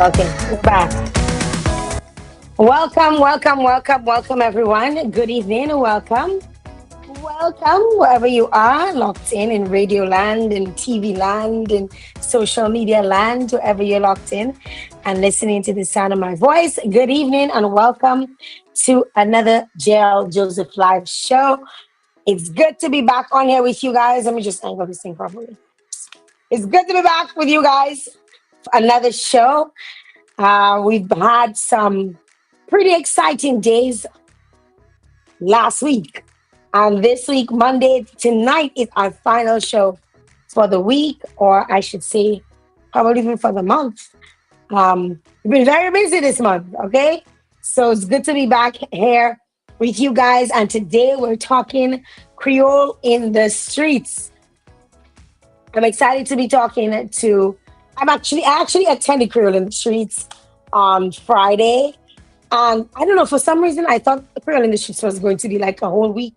Okay, we're back. Welcome, everyone. Good evening. Welcome, wherever you are, locked in radio land, in TV land, in social media land, wherever you're locked in and listening to the sound of my voice. Good evening, and welcome to another Jael Joseph Live show. It's good to be back on here with you guys. Let me just angle this thing properly. It's good to be back with you guys for another show. We've had some pretty exciting days last week. And this week, Monday, tonight is our final show for the week, or I should say, probably even for the month. We've been very busy this month, okay? So it's good to be back here with you guys. And today we're talking Creole in the streets. I'm excited to be talking to. I actually attended Creole in the streets on Friday, and I don't know, for some reason I thought Creole in the streets was going to be like a whole week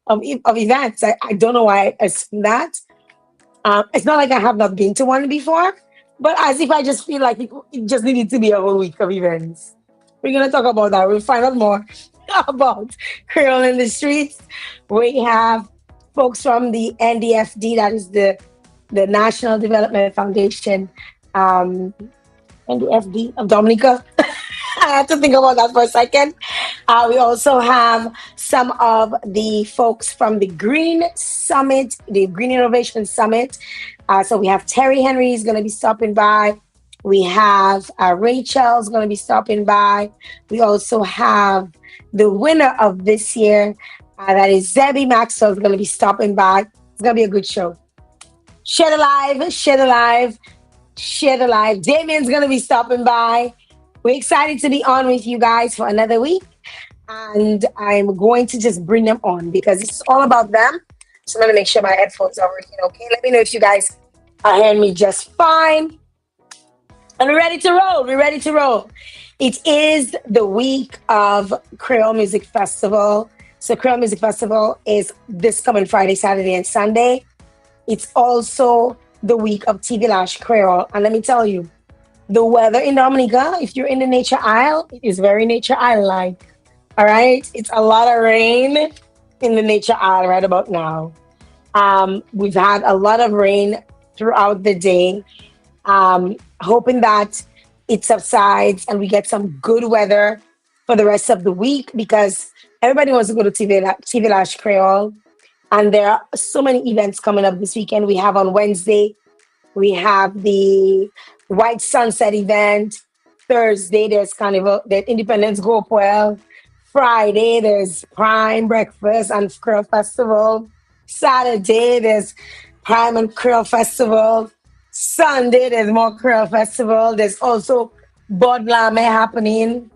of events. I don't know why I assumed that. It's not like I have not been to one before, but as if I just feel like it just needed to be a whole week of events. We're gonna talk about that. We'll find out more about Creole in the streets. We have folks from the NDFD, that is the National Development Foundation, um, NDFD of Dominica. I had to think about that for a second. We also have some of the folks from the Green Summit, the Green Innovation Summit. So we have Terry Henry is going to be stopping by. We have Rachel's going to be stopping by. We also have the winner of this year, that is Zebby Maxwell, is going to be stopping by. It's going to be a good show. Share the live, share the live, share the live. Damien's going to be stopping by. We're excited to be on with you guys for another week. And I'm going to just bring them on because it's all about them. So I'm going to make sure my headphones are working okay. Let me know if you guys are hearing me just fine. And we're ready to roll. We're ready to roll. It is the week of Creole Music Festival. So Creole Music Festival is this coming Friday, Saturday, and Sunday. It's also the week of TV Lash Creole. And let me tell you, the weather in Dominica, if you're in the Nature Isle, it is very Nature Isle-like. All right? It's a lot of rain in the Nature Isle right about now. We've had a lot of rain throughout the day. Hoping that it subsides and we get some good weather for the rest of the week because everybody wants to go to TV Lash Creole. And there are so many events coming up this weekend. We have on Wednesday, we have the White Sunset event. Thursday, there's Carnival, the Independence Go Well. Friday, there's Prime Breakfast and Creole Festival. Saturday, there's Prime and Creole Festival. Sunday, there's more Creole Festival. There's also Bod Lame happening.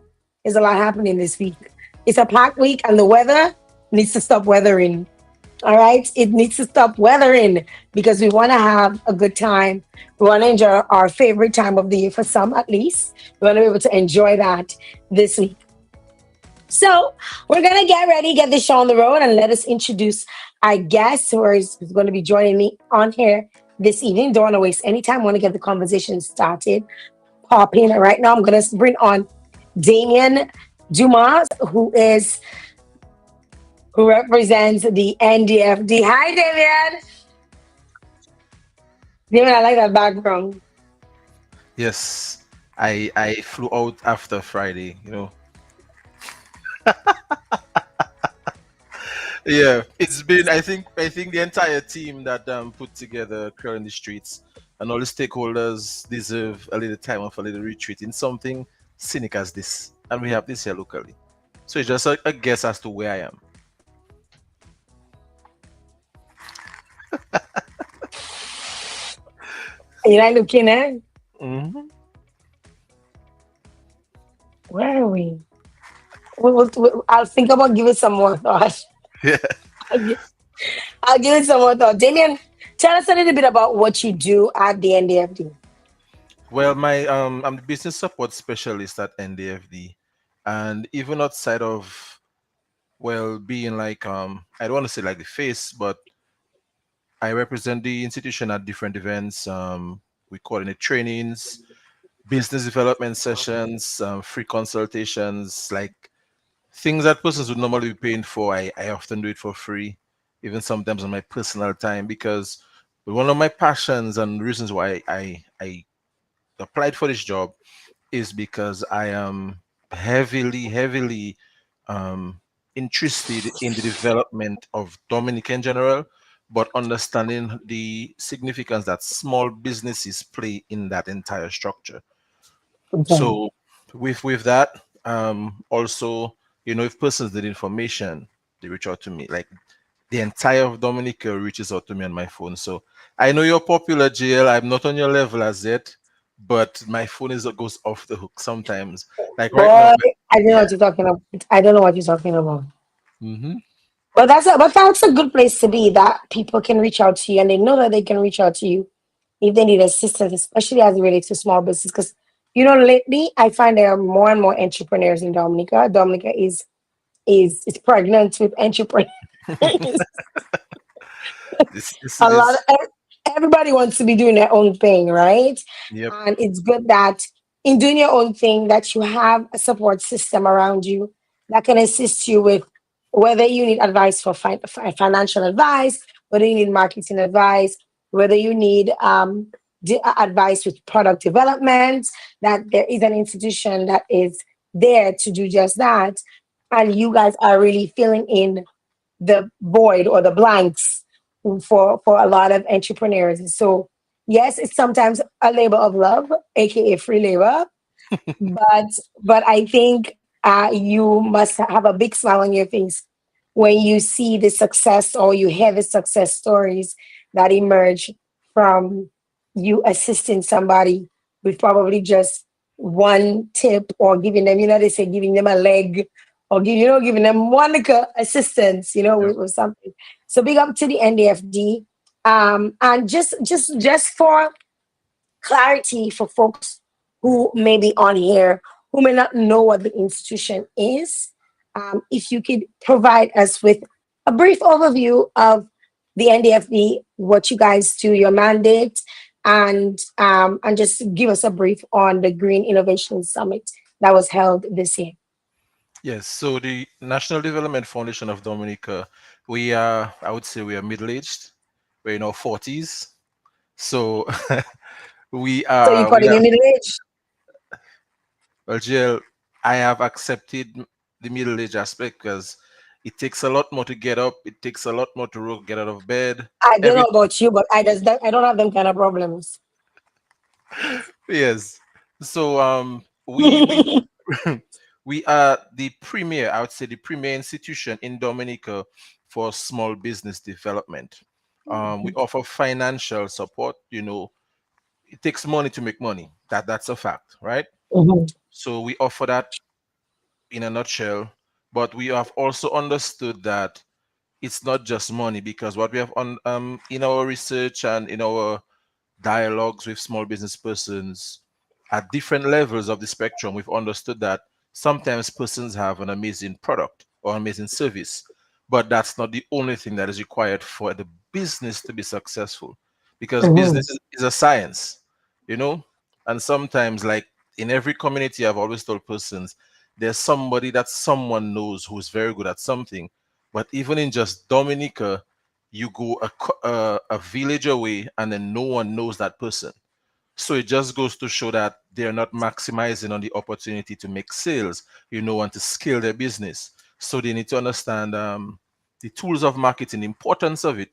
There's a lot happening this week. It's a packed week, and the weather needs to stop weathering. All right. It needs to stop weathering because we want to have a good time. We want to enjoy our favorite time of the year, for some at least. We want to be able to enjoy that this week. So we're going to get ready, get this show on the road, and let us introduce our guest who's going to be joining me on here this evening. Don't want to waste any time. I want to get the conversation started. Pop in. Right now, I'm going to bring on Damien Dumas, who represents the NDFD. Hi, Damien. Damien, I like that background. Yes, I flew out after Friday. Yeah, it's been. I think the entire team that put together Creole in the Streets and all the stakeholders deserve a little time of a little retreat in something scenic as this, and we have this here locally. So it's just a guess as to where I am. You like looking at? Hmm. Where are we? I'll think about giving some more thought. Yeah. I'll give, I'll give it some more thought. Damien, tell us a little bit about what you do at the NDFD. Well, I'm the business support specialist at NDFD, and even outside of being like I don't want to say like the face, but I represent the institution at different events. We coordinate trainings. business development sessions, free consultations, like things that persons would normally be paying for. I often do it for free, even sometimes on my personal time, because one of my passions and reasons why I applied for this job is because I am heavily um, interested in the development of Dominica in general, but understanding the significance that small businesses play in that entire structure. Okay. So with that, also, if persons need information, they reach out to me. Like the entire of Dominica reaches out to me on my phone. So I know you're popular, Jael. I'm not on your level as yet, but my phone is goes off the hook sometimes. Like right now, Boy, I don't know yeah. what you're talking about. I don't know what you're talking about. Hmm. But that's a good place to be. That people can reach out to you, and they know that they can reach out to you if they need assistance, especially as it relates to small business. Because lately I find there are more and more entrepreneurs in Dominica. Dominica is pregnant with entrepreneurs. This A lot of is everybody wants to be doing their own thing, right? yep. And it's good that in doing your own thing that you have a support system around you that can assist you with whether you need advice for financial advice, whether you need marketing advice, whether you need advice with product development, that there is an institution that is there to do just that. And you guys are really filling in the void or the blanks for a lot of entrepreneurs. So yes, it's sometimes a labor of love, aka free labor, but I think you must have a big smile on your face when you see the success or you hear the success stories that emerge from you assisting somebody with probably just one tip or giving them, they say giving them a leg or giving them one little assistance, Yep. with something. So big up to the NDFD. And just for clarity for folks who may be on here who may not know what the institution is. If you could provide us with a brief overview of the NDFB, what you guys do, your mandate, and just give us a brief on the Green Innovation Summit that was held this year. Yes. So the National Development Foundation of Dominica, we are, I would say, we are middle aged. We're in our 40s. So we So you are we calling me are middle age? well, Jill, I have accepted the middle age aspect because it takes a lot more to get up. It takes a lot more to get out of bed. I don't know Everything. about you, but I don't have them kind of problems. Yes. So we we are the premier, I would say the premier institution in Dominica for small business development. We offer financial support. It takes money to make money. That's a fact, right? Mhm. So we offer that in a nutshell. But we have also understood that it's not just money, because what we have on in our research and in our dialogues with small business persons at different levels of the spectrum, we've understood that sometimes persons have an amazing product or amazing service, but that's not the only thing that is required for the business to be successful, because Mhm. business is a science, you know. And sometimes, like in every community, I've always told persons there's somebody that someone knows who's very good at something, but even in just Dominica, you go a village away and then no one knows that person. So it just goes to show that they're not maximizing on the opportunity to make sales, and to scale their business. So they need to understand the tools of marketing, the importance of it,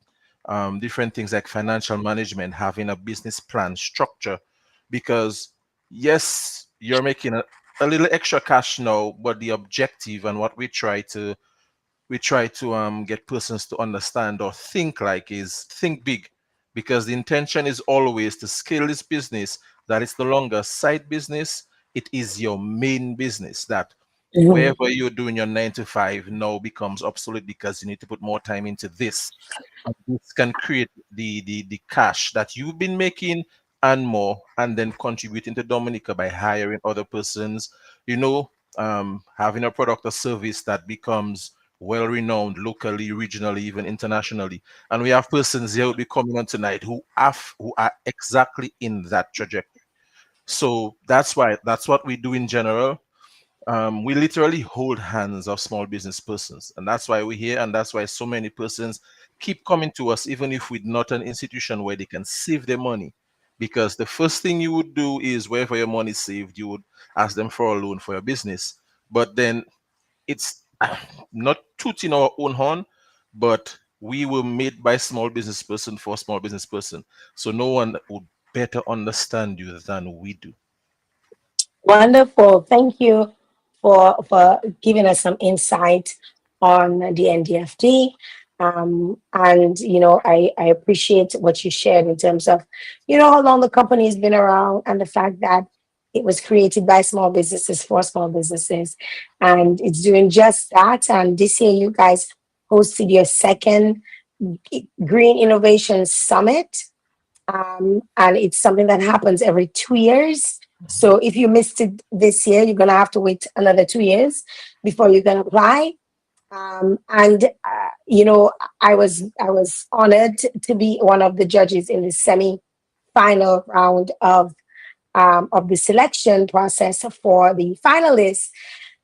different things like financial management, having a business plan structure, because yes, you're making a little extra cash now, but the objective and what we try to get persons to understand or think like is think big, because the intention is always to scale this business, that it's no longer side business, it is your main business, that Mhm. wherever you're doing your 9 to 5 now becomes obsolete because you need to put more time into this. And this can create the cash that you've been making and more, and then contributing to Dominica by hiring other persons, having a product or service that becomes well renowned locally, regionally, even internationally. And we have persons here who will be coming on tonight who are exactly in that trajectory. So that's what we do in general. We literally hold hands of small business persons, and that's why we're here, and that's why so many persons keep coming to us, even if we're not an institution where they can save their money. Because the first thing you would do is wherever your money is saved, you would ask them for a loan for your business. But then it's not tooting our own horn, but we were made by small business person for small business person. So no one would better understand you than we do. Wonderful. Thank you for giving us some insight on the NDFD. And I appreciate what you shared in terms of, how long the company has been around and the fact that it was created by small businesses for small businesses. And it's doing just that. And this year you guys hosted your second Green Innovation Summit, and it's something that happens every 2 years. So if you missed it this year, you're gonna have to wait another 2 years before you can apply. And I was honored to be one of the judges in the semi-final round of the selection process for the finalists.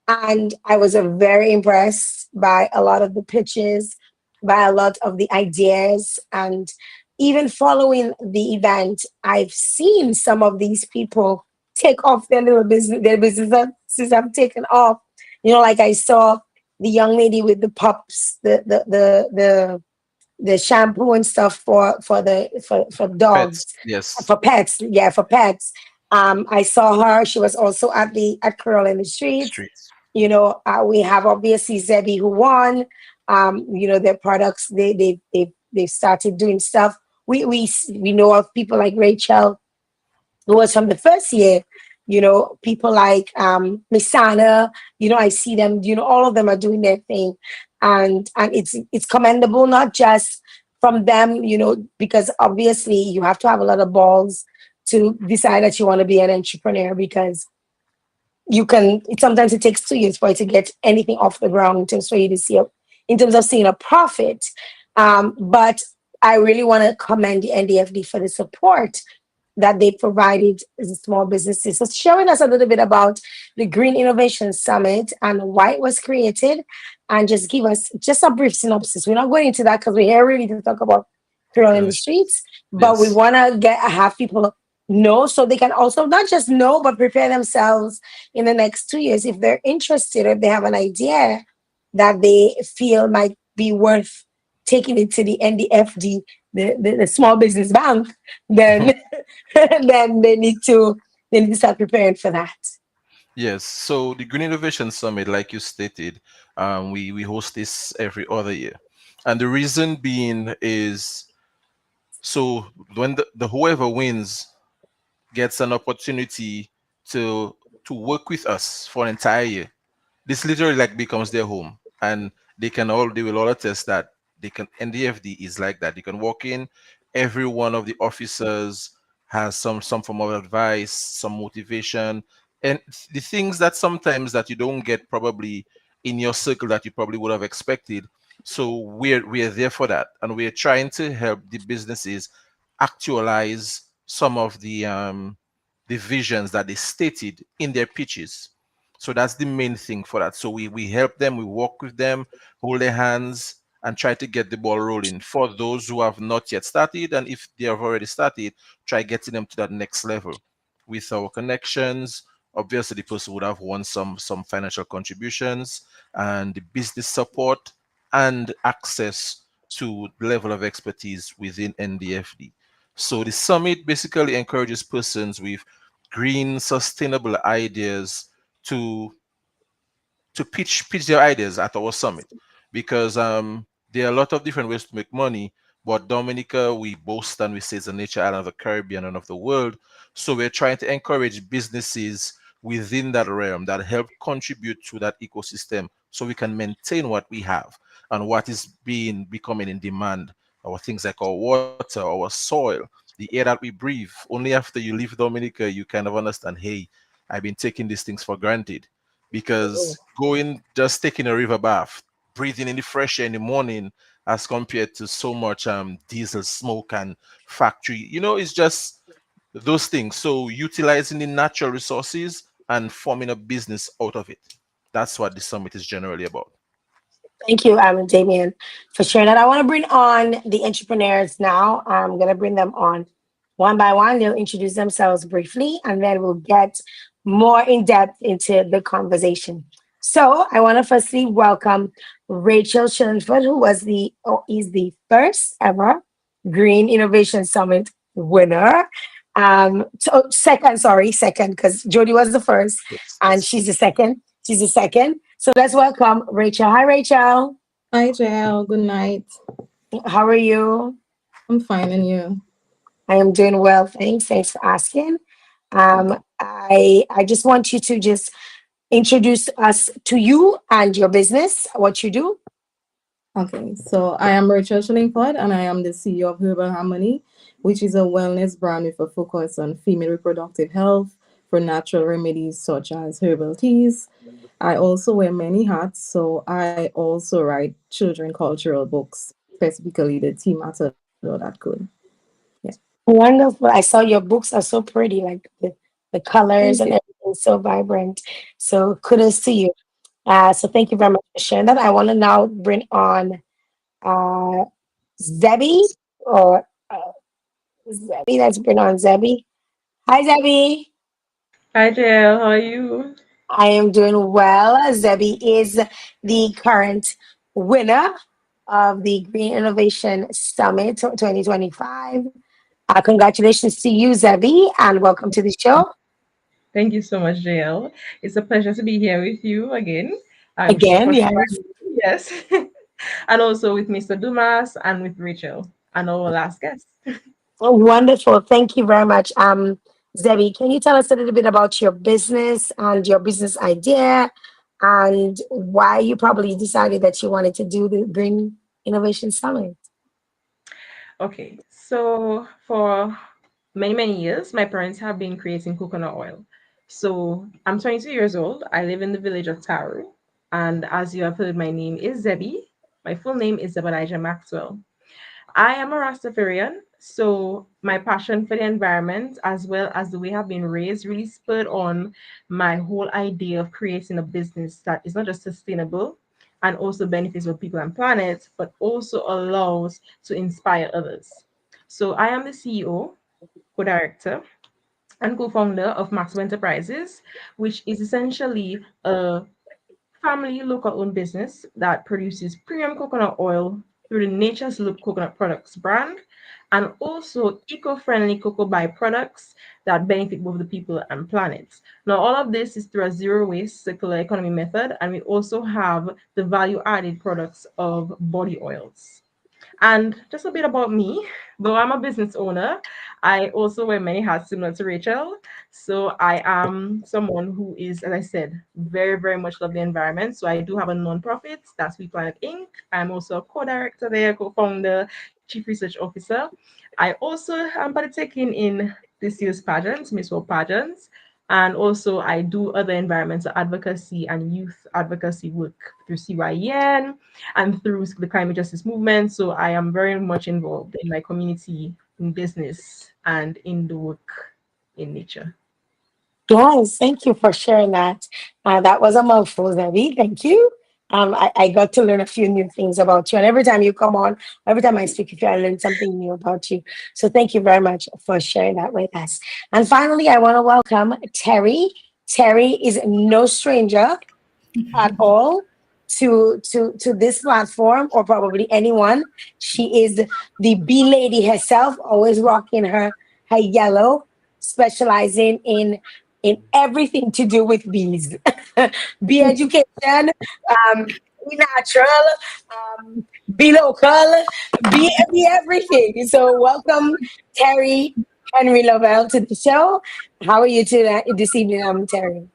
And I was very impressed by a lot of the pitches, by a lot of the ideas. And even following the event, I've seen some of these people take off their businesses have taken off. Like I saw the young lady with the pups, the shampoo and stuff for dogs, Pets, yes. for pets. Yeah, for pets. I saw her. She was also at Creole in the streets. Streets. We have obviously Zebi who won. Their products they've started doing stuff. We know of people like Rachel who was from the first year. People like Misana. I see them. All of them are doing their thing, and it's commendable, not just from them. Because obviously you have to have a lot of balls to decide that you want to be an entrepreneur, because sometimes it takes 2 years for you to get anything off the ground in terms for you to see in terms of seeing a profit. But I really want to commend the NDFD for the support that they provided as small businesses. So showing us a little bit about the Green Innovation Summit and why it was created, and just give us just a brief synopsis. We're not going into that because we're here really to talk about Creole in Current the streets. streets, but we Yes. want to have people know so they can also not just know but prepare themselves in the next 2 years if they're interested, or if they have an idea that they feel might be worth taking it to the NDFD, the small business bank, then then they need to start preparing for that. Yes. So the Green Innovation Summit, like you stated, we host this every other year, and the reason being is so when the whoever wins gets an opportunity to to work with us for an entire year. This literally like becomes their home, and they will all attest that they can. NDFD is like that. You can walk in, every one of the officers has some form of advice, some motivation, and the things that sometimes that you don't get probably in your circle that you probably would have expected. So we're there for that, and we're trying to help the businesses actualize some of the visions that they stated in their pitches. So that's the main thing for that. So we help them, we work with them, hold their hands, and try to get the ball rolling for those who have not yet started. And if they have already started, try getting them to that next level with our connections. Obviously, the person would have won some financial contributions and the business support and access to the level of expertise within NDFD. So the summit basically encourages persons with green, sustainable ideas to pitch their ideas at our summit, because there are a lot of different ways to make money. But Dominica, we boast and we say it's a nature island of the Caribbean and of the world. So we're trying to encourage businesses within that realm that help contribute to that ecosystem so we can maintain what we have and what is becoming in demand. Our things like our water, our soil, the air that we breathe. Only after you leave Dominica, you kind of understand, hey, I've been taking these things for granted, because going just taking a river bath, breathing in the fresh air in the morning, as compared to so much diesel smoke and factory, it's just those things. So utilizing the natural resources and forming a business out of it. That's what the summit is generally about. Thank you, Damien, for sharing that. I want to bring on the entrepreneurs now. I'm going to bring them on one by one. They'll introduce themselves briefly, and then we'll get more in depth into the conversation. So, I want to firstly welcome Rachel Shillingford, who was the or is the first ever Green Innovation Summit winner. Second, sorry, second, because Jody was the first, Yes, and yes. she's the second. She's the second. So let's welcome Rachel. Hi, Rachel. Hi, Jael. Good night. How are you? I'm fine, and you? I am doing well, thanks. Thanks for asking. I just want you to just introduce us to you and your business, what you do. Okay, so I am Rachel Shillingford, and I am the CEO of Herbal Harmony, which is a wellness brand with a focus on female reproductive health for natural remedies such as herbal teas. I also wear many hats, so I also write children cultural books, specifically the tea matter.good. Yeah. Wonderful. I saw your books are so pretty, like the colors Thank and you. everything so vibrant. So kudos to you. So thank you very much for sharing that. I want to now bring on uh, Zebby or Zebby. Let's bring on Zebby. Hi, Zebby. Hi, Jael. How are you? I am doing well. Zebby is the current winner of the Green Innovation Summit 2025. Congratulations to you, Zebby, and welcome to the show. Thank you so much, Jael. It's a pleasure to be here with you again. Again, For yes. sure. Yes. And also with Mr. Dumas and with Rachel and our last guest. Oh, wonderful. Thank you very much. Zebby, can you tell us a little bit about your business and your business idea and why you probably decided that you wanted to do the Green Innovation Summit? Okay. So for many, many years, my parents have been creating coconut oil. So I'm 22 years old. I live in the village of Taru. And as you have heard, my name is Zebby. My full name is Zebadijah Maxwell. I am a Rastafarian, so my passion for the environment as well as the way I've been raised really spurred on my whole idea of creating a business that is not just sustainable and also benefits both people and planet, but also allows to inspire others. So I am the CEO, co-director, and co-founder of Maxwell Enterprises, which is essentially a family local owned business that produces premium coconut oil through the Nature's Loop Coconut Products brand and also eco friendly cocoa byproducts that benefit both the people and planet. Now, all of this is through a zero waste circular economy method, and we also have the value added products of body oils. And just a bit about me, though I'm a business owner, I also wear many hats similar to Rachel. So I am someone who is, as I said, very, very much love the environment. So I do have a non-profit, that's We Planet Inc. I'm also a co-director there, co-founder, chief research officer. I also am partaking in this year's pageants, Miss World pageants. And also I do other environmental advocacy and youth advocacy work through CYEN and through the climate justice movement. So I am very much involved in my community, in business, and in the work in nature. Yes, thank you for sharing that. That was a mouthful, Zavi. Thank you. I got to learn a few new things about you. And every time you come on, every time I speak with you, I learn something new about you. So thank you very much for sharing that with us. And finally, I want to welcome Terry. Terry is no stranger at all to this platform or probably anyone. She is the bee lady herself, always rocking her yellow, specializing in everything to do with bees, bee education, be natural, be local, be everything. So welcome Terry Henry Lovell to the show. How are you today this evening, Terry?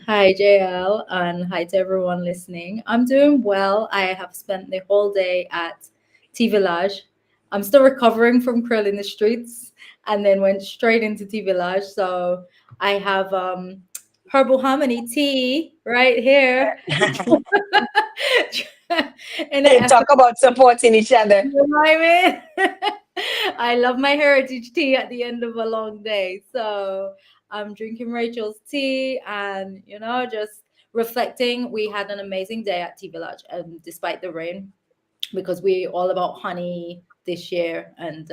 Hi, JL, and hi to everyone listening. I'm doing well. I have spent the whole day at T Village. I'm still recovering from Creole in the streets and then went straight into T Village. So I have herbal harmony tea right here. And Talk about supporting each other. you know what I mean? I love my heritage tea at the end of a long day. So I'm drinking Rachel's tea and, just reflecting. We had an amazing day at Tea Village, despite the rain, because we all about honey this year and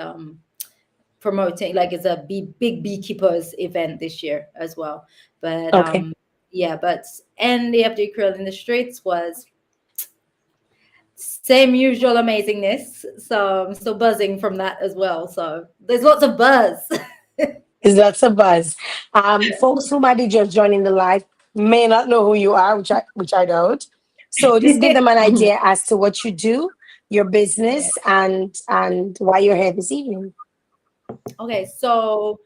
promoting, like it's a big beekeepers event this year as well. But Okay. yeah, but NDFD Krill in the Streets was same usual amazingness. So I'm still buzzing from that as well. So there's lots of buzz. Is lots of buzz. Folks who might be just joining the live may not know who you are, which I don't. So just give them an idea as to what you do, your Yeah. business, and why you're here this evening. Okay, so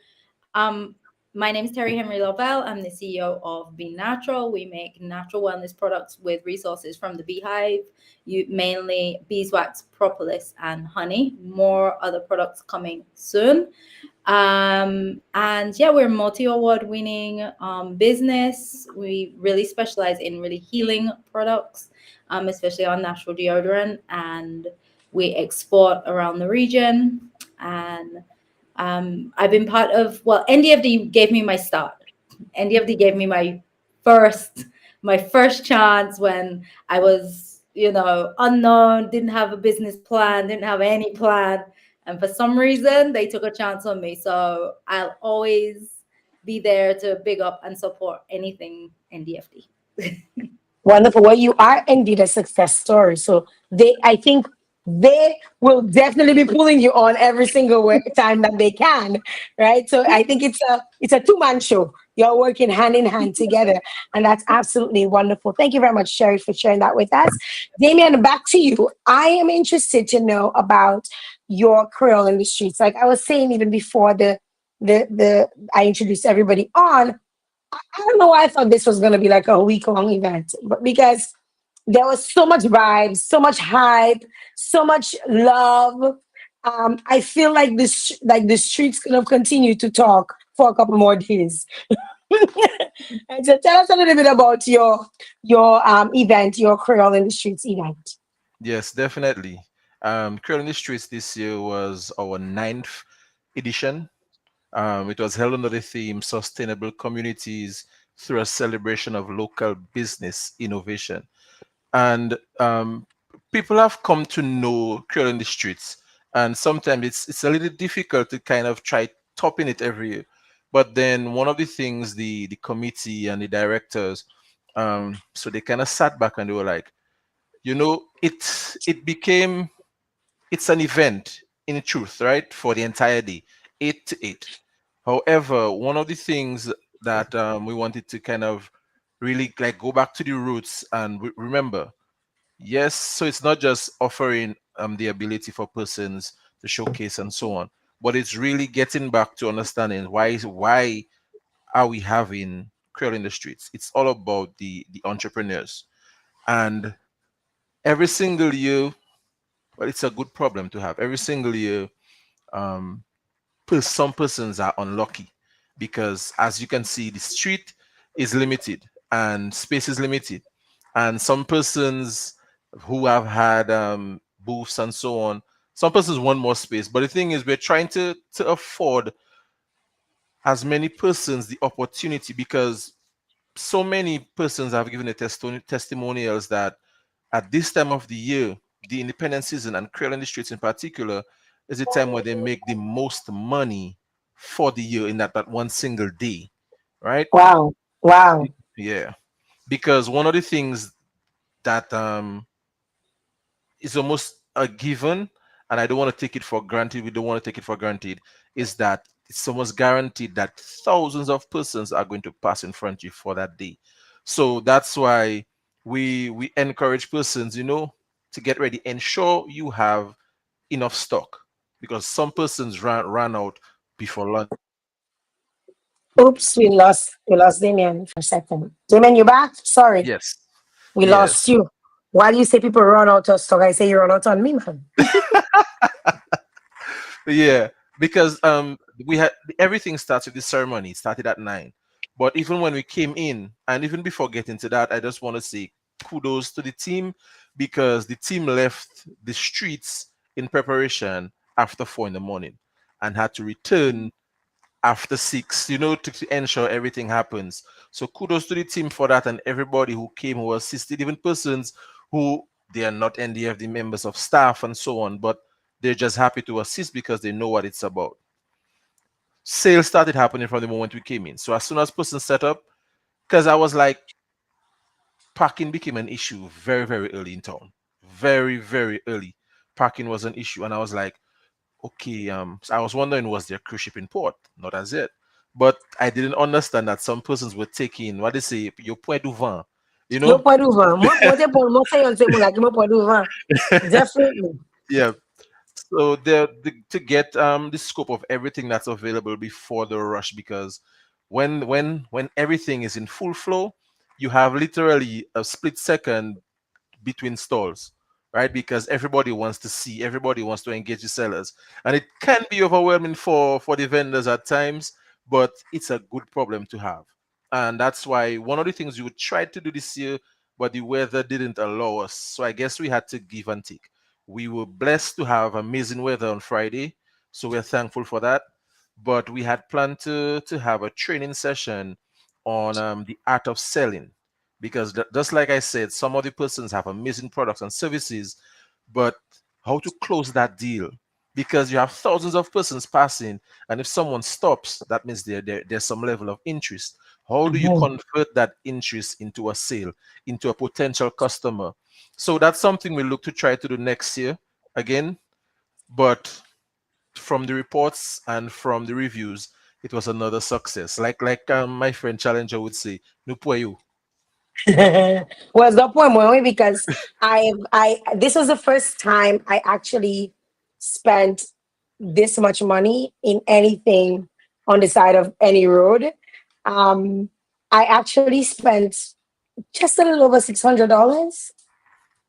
my name is Terry Henry Lovell. I'm the CEO of Be Natural. We make natural wellness products with resources from the beehive, mainly beeswax, propolis, and honey. More other products coming soon. And yeah, we're multi-award winning business. We really specialize in really healing products, especially our natural deodorant, and we export around the region. And I've been part of, well, NDFD gave me my start. NDFD gave me first my first chance when I was, unknown, didn't have a business plan, didn't have any plan. And for some reason, they took a chance on me. So I'll always be there to big up and support anything NDFD. Wonderful. Well, you are indeed a success story. So I think they will definitely be pulling you on every single time that they can, right? So I think it's a two-man show. You're working hand in hand together, and that's absolutely wonderful. Thank you very much, Sherry, for sharing that with us. Damien, back to you. I am interested to know about your Creole in the streets. Like I was saying, even before the I introduced everybody on. I don't know why I thought this was going to be like a week long event, but because there was so much vibes, so much hype, so much love. I feel like like the streets could have continued to talk for a couple more days. And so tell us a little bit about your event, your Creole in the Streets event. Yes, definitely. Creole in the Streets this year was our ninth edition. It was held under the theme Sustainable Communities through a celebration of local business innovation. And people have come to know Creole in the Streets. And sometimes it's a little difficult to kind of try topping it every year. But then one of the things the committee and the directors, so they kind of sat back and they were like, it became it's an event in truth, right, for the entire day, 8 to 8. However, one of the things that we wanted to kind of really like go back to the roots and remember, yes, so it's not just offering the ability for persons to showcase and so on, but it's really getting back to understanding why are we having Creole in the Streets. It's all about the entrepreneurs, and every single year, well, it's a good problem to have. Every single year, um, some persons are unlucky because, as you can see, the street is limited and space is limited, and some persons who have had booths and so on, some persons want more space. But the thing is, we're trying to afford as many persons the opportunity because so many persons have given the testimonials that at this time of the year, the independent season and Creole in the Streets in particular is a time where they make the most money for the year in that one single day, right? Wow. Wow. Yeah. Because one of the things that is almost a given, and I don't want to take it for granted, we don't want to take it for granted, is that it's almost guaranteed that thousands of persons are going to pass in front of you for that day. So that's why we encourage persons, to get ready. Ensure you have enough stock because some persons ran out before lunch. Oops, we lost Damien for a second. Damien, you back? Sorry, Yes, we lost yes. you. Why do you say people run out of stock? I say you run out on me, man. Yeah, because we had everything starts with the ceremony. It started at 9. But even when we came in, and even before getting to that, I just want to say kudos to the team because the team left the streets in preparation after 4 in the morning and had to return after 6, to ensure everything happens. So kudos to the team for that and everybody who came, who assisted, even persons who they are not NDFD members of staff and so on, but they're just happy to assist because they know what it's about. Sales started happening from the moment we came in. So as soon as person set up, because I was like, parking became an issue very, very early in town. Very, very early. Parking was an issue. And I was like, okay, so I was wondering, was there cruise ship in port? Not as yet. But I didn't understand that some persons were taking what they say, your point du vent, you Meu know? pode uvar. Moi, pour moi, c'est un témoin là qui me pode uvar. Definitely. Yeah. So to get the scope of everything that's available before the rush, because when everything is in full flow, you have literally a split second between stalls, right? Because everybody wants to see, everybody wants to engage the sellers, and it can be overwhelming for the vendors at times, but it's a good problem to have. And that's why one of the things we tried to do this year, but the weather didn't allow us. So I guess we had to give and take. We were blessed to have amazing weather on Friday, so we're thankful for that. But we had planned to have a training session on the art of selling, because just like I said, some of the persons have amazing products and services, but how to close that deal? Because you have thousands of persons passing, and if someone stops, that means there's some level of interest. How do you Mhm. convert that interest into a sale, into a potential customer? So that's something we look to try to do next year again. But from the reports and from the reviews, it was another success. Like my friend Challenger would say, "No puedo." Was the point, Moe, because I this was the first time I actually spent this much money in anything on the side of any road. Um, I actually spent just a little over $600,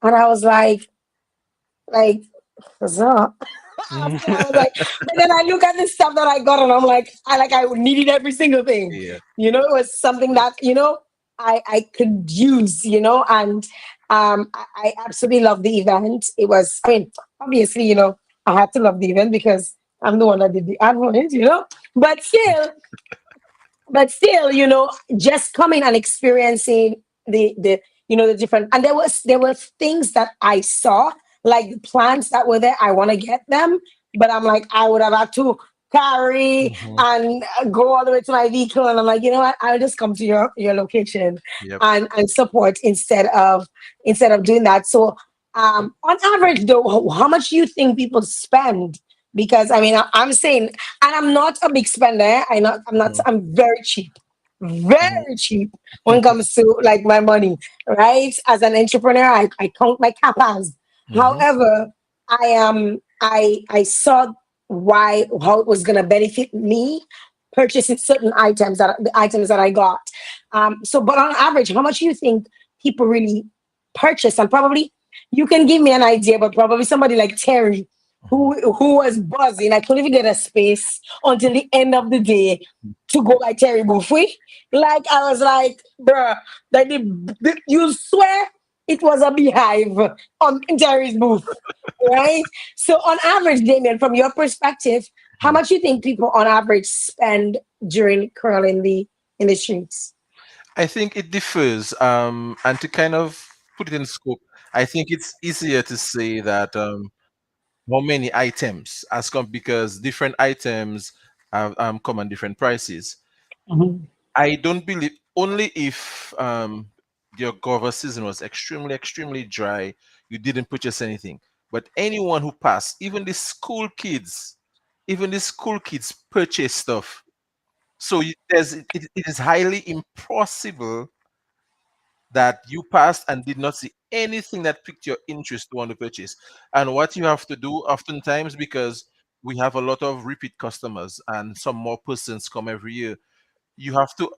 and I was like, what's up? After I was like, but then I look at the stuff that I got, and I'm like, I needed every single thing. Yeah. It was something that I could use. And I absolutely love the event. It was, I mean, obviously, I had to love the event because I'm the one that did the ad for it. But still, just coming and experiencing the different, and there were things that I saw, like the plants that were there. I want to get them, but I'm like, I would have had to carry Mhm. and go all the way to my vehicle, and I'm like, you know what, I'll just come to your location Yep. and support instead of doing that. So on average though, how much do you think people spend? Because I mean, I'm saying, and I'm not a big spender. Mhm. I'm Mhm. very cheap when it comes to like my money, right? As an entrepreneur, I count my capas. Mhm. However, I saw how it was gonna benefit me purchasing certain items that I got. So but on average, how much do you think people really purchase? And probably you can give me an idea, but probably somebody like Terry Mhm. who was buzzing. I couldn't even get a space until the end of the day to go by Terry Buffy. Like I was like, bruh, like you swear it was a beehive on in Terry's booth, right? So on average, Damien, from your perspective, how Mhm. much you think people on average spend during curl in the streets? I think it differs. And to kind of put it in scope, I think it's easier to say that how many items because different items have come at different prices. Mhm. I don't believe only if your guava season was extremely, extremely dry, you didn't purchase anything. But anyone who passed, even the school kids purchase stuff. So it is highly impossible that you passed and did not see anything that piqued your interest to want to purchase. And what you have to do oftentimes, because we have a lot of repeat customers and some more persons come every year, you have to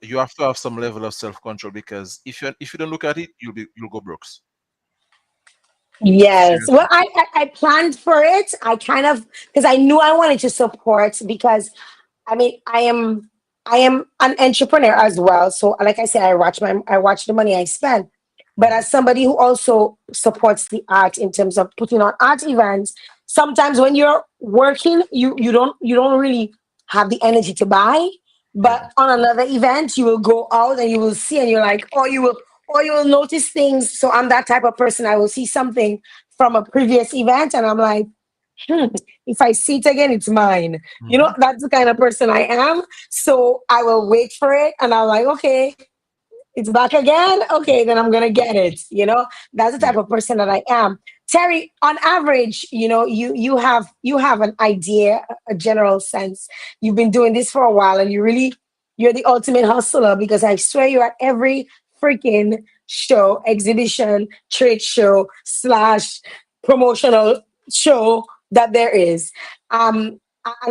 have some level of self control, because if you don't look at it, you'll go broke. Yes. Well, Seriously. I planned for it. I kind of, because I knew I wanted to support, because I mean, I am an entrepreneur as well. So like I said, I watch the money I spend. But as somebody who also supports the art in terms of putting on art events, sometimes when you're working, you don't really have the energy to buy. Yeah. But on another event, you will go out and you will see, and you're like, or you will notice things. So I'm that type of person. I will see something from a previous event, and I'm like, hmm, if I see it again, it's mine. Hmm. That's the kind of person I am. So I will wait for it, and I'm like, okay, it's back again. Okay, then I'm gonna get it. That's the type Yeah. of person that I am. Terry, on average, you have an idea, a general sense. You've been doing this for a while, and you're the ultimate hustler, because I swear you're at every freaking show, exhibition, trade show slash promotional show that there is. And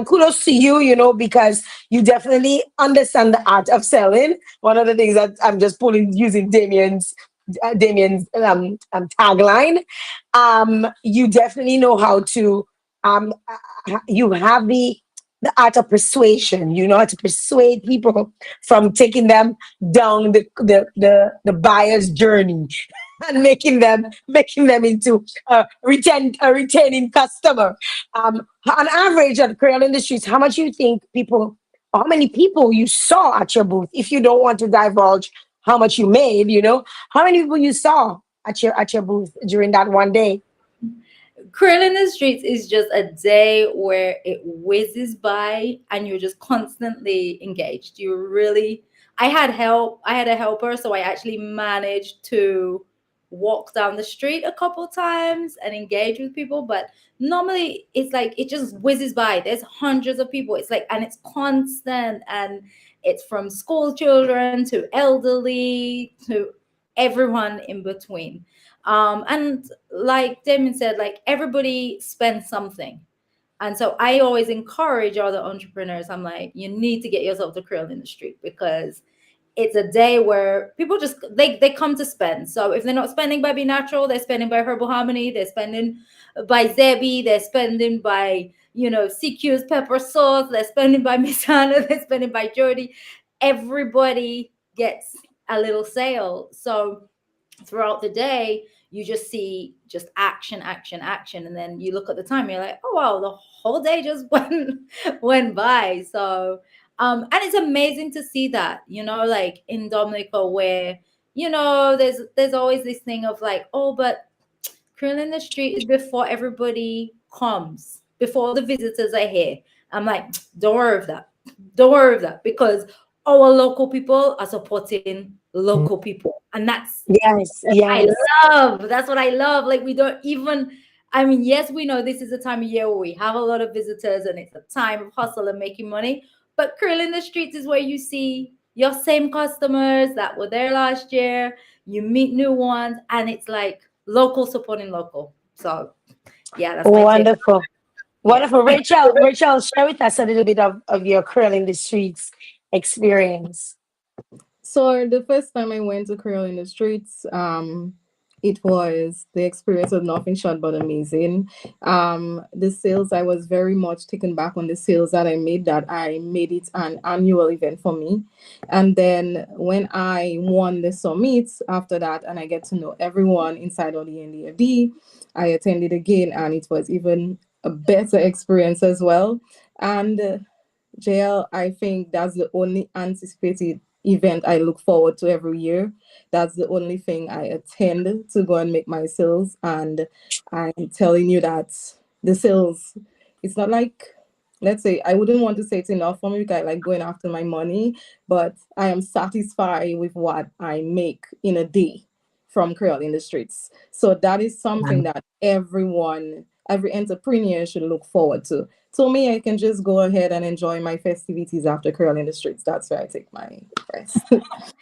kudos to you, because you definitely understand the art of selling. One of the things that I'm just pulling using Damien's tagline. You definitely know how to. You have the art of persuasion. You know how to persuade people from taking them down the buyer's journey and making them into a retaining customer. On average, at Creole Industries, how much you think people, how many people you saw at your booth? If you don't want to divulge how much you made, how many people you saw at your booth during that one day? Creole in the Streets is just a day where it whizzes by and you're just constantly engaged. You really, I had help. I had a helper, so I actually managed to walk down the street a couple times and engage with people. But normally it's like it just whizzes by. There's hundreds of people. It's like, and it's constant, and it's from school children to elderly to everyone in between. And like Damien said, like everybody spends something. And so I always encourage other entrepreneurs. I'm like, you need to get yourself to Creole in the Street, because it's a day where people just they come to spend. So if they're not spending by Be Natural, they're spending by Herbal Harmony, they're spending by Zebi, they're spending by CQ's pepper sauce, they're spending by Miss Hannah, they're spending by Jody. Everybody gets a little sale. So throughout the day you just see just action, action, action, and then you look at the time, you're like, oh wow, the whole day just went by. So and it's amazing to see that, like in Dominica, where there's always this thing of like, oh, but Krill in the Street is before everybody comes, before the visitors are here. I'm like, don't worry of that. Don't worry of that, because our local people are supporting local people. And Yes, I yes. love. That's what I love. Like we don't even. I mean, yes, we know this is a time of year where we have a lot of visitors, and it's a time of hustle and making money. But Krill in the Streets is where you see your same customers that were there last year. You meet new ones, and it's like local supporting local. So yeah, that's my take. Wonderful. Yeah. Wonderful. Rachel, share with us a little bit of your Curl in the Streets experience. So the first time I went to Creole in the Streets, the experience was nothing short but amazing. The sales, I was very much taken back on the sales that I made it an annual event for me. And then when I won the summit after that, and I get to know everyone inside of the NDFD, I attended again, and it was even a better experience as well. And Jael, I think that's the only anticipated event I look forward to every year. That's the only thing I attend to go and make my sales. And I'm telling you that the sales, it's not like, let's say, I wouldn't want to say it's enough for me because I like going after my money, but I am satisfied with what I make in a day from Creole in the Streets. So that is something that every entrepreneur should look forward to. So me, I can just go ahead and enjoy my festivities after Creole in the Streets. That's where I take my rest.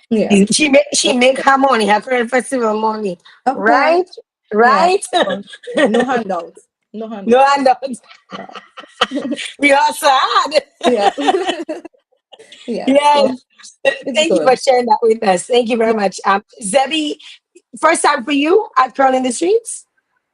Yeah. She make her money, her Curl Festival money. Of course. Right? Yeah. Right? Of course. Yeah. No handouts. No No, handouts. I don't. Yeah. We are sad. Yeah. Yeah. So Yes. it's Thank you for good. sharing that with us. Thank you very Yeah. much. Zebby, first time for you at Curl in the Streets?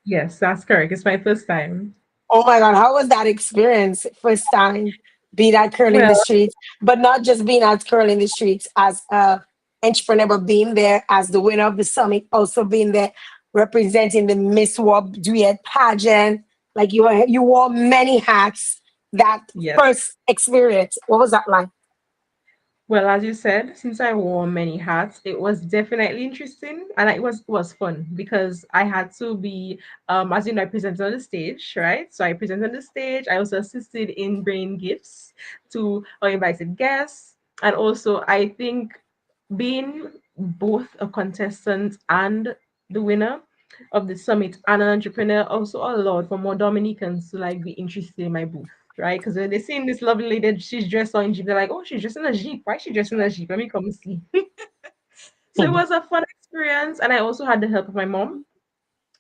Yes, that's correct. It's my first time. Oh my God, how was that experience? First time being at Curl in the Well, Streets, but not just being at Curl in the Streets as a entrepreneur, but being there as the winner of the summit, also being there representing the Miss World Duet pageant. Like you wore many hats. That Yes. first experience, what was that like? Well, as you said, since I wore many hats, it was definitely interesting and it was fun because I had to be as you know, I presented on the stage, right? So I presented on the stage. I also assisted in bringing gifts to our invited guests. And also I think being both a contestant and the winner of the summit and an entrepreneur also allowed for more Dominicans to like be interested in my booth, right? Because when they seen this lovely lady, she's dressed on Jeep, they're like, oh, she's dressed in a Jeep. Why is she dressed in a Jeep? Let me come see. So it Mhm. was a fun experience. And I also had the help of my mom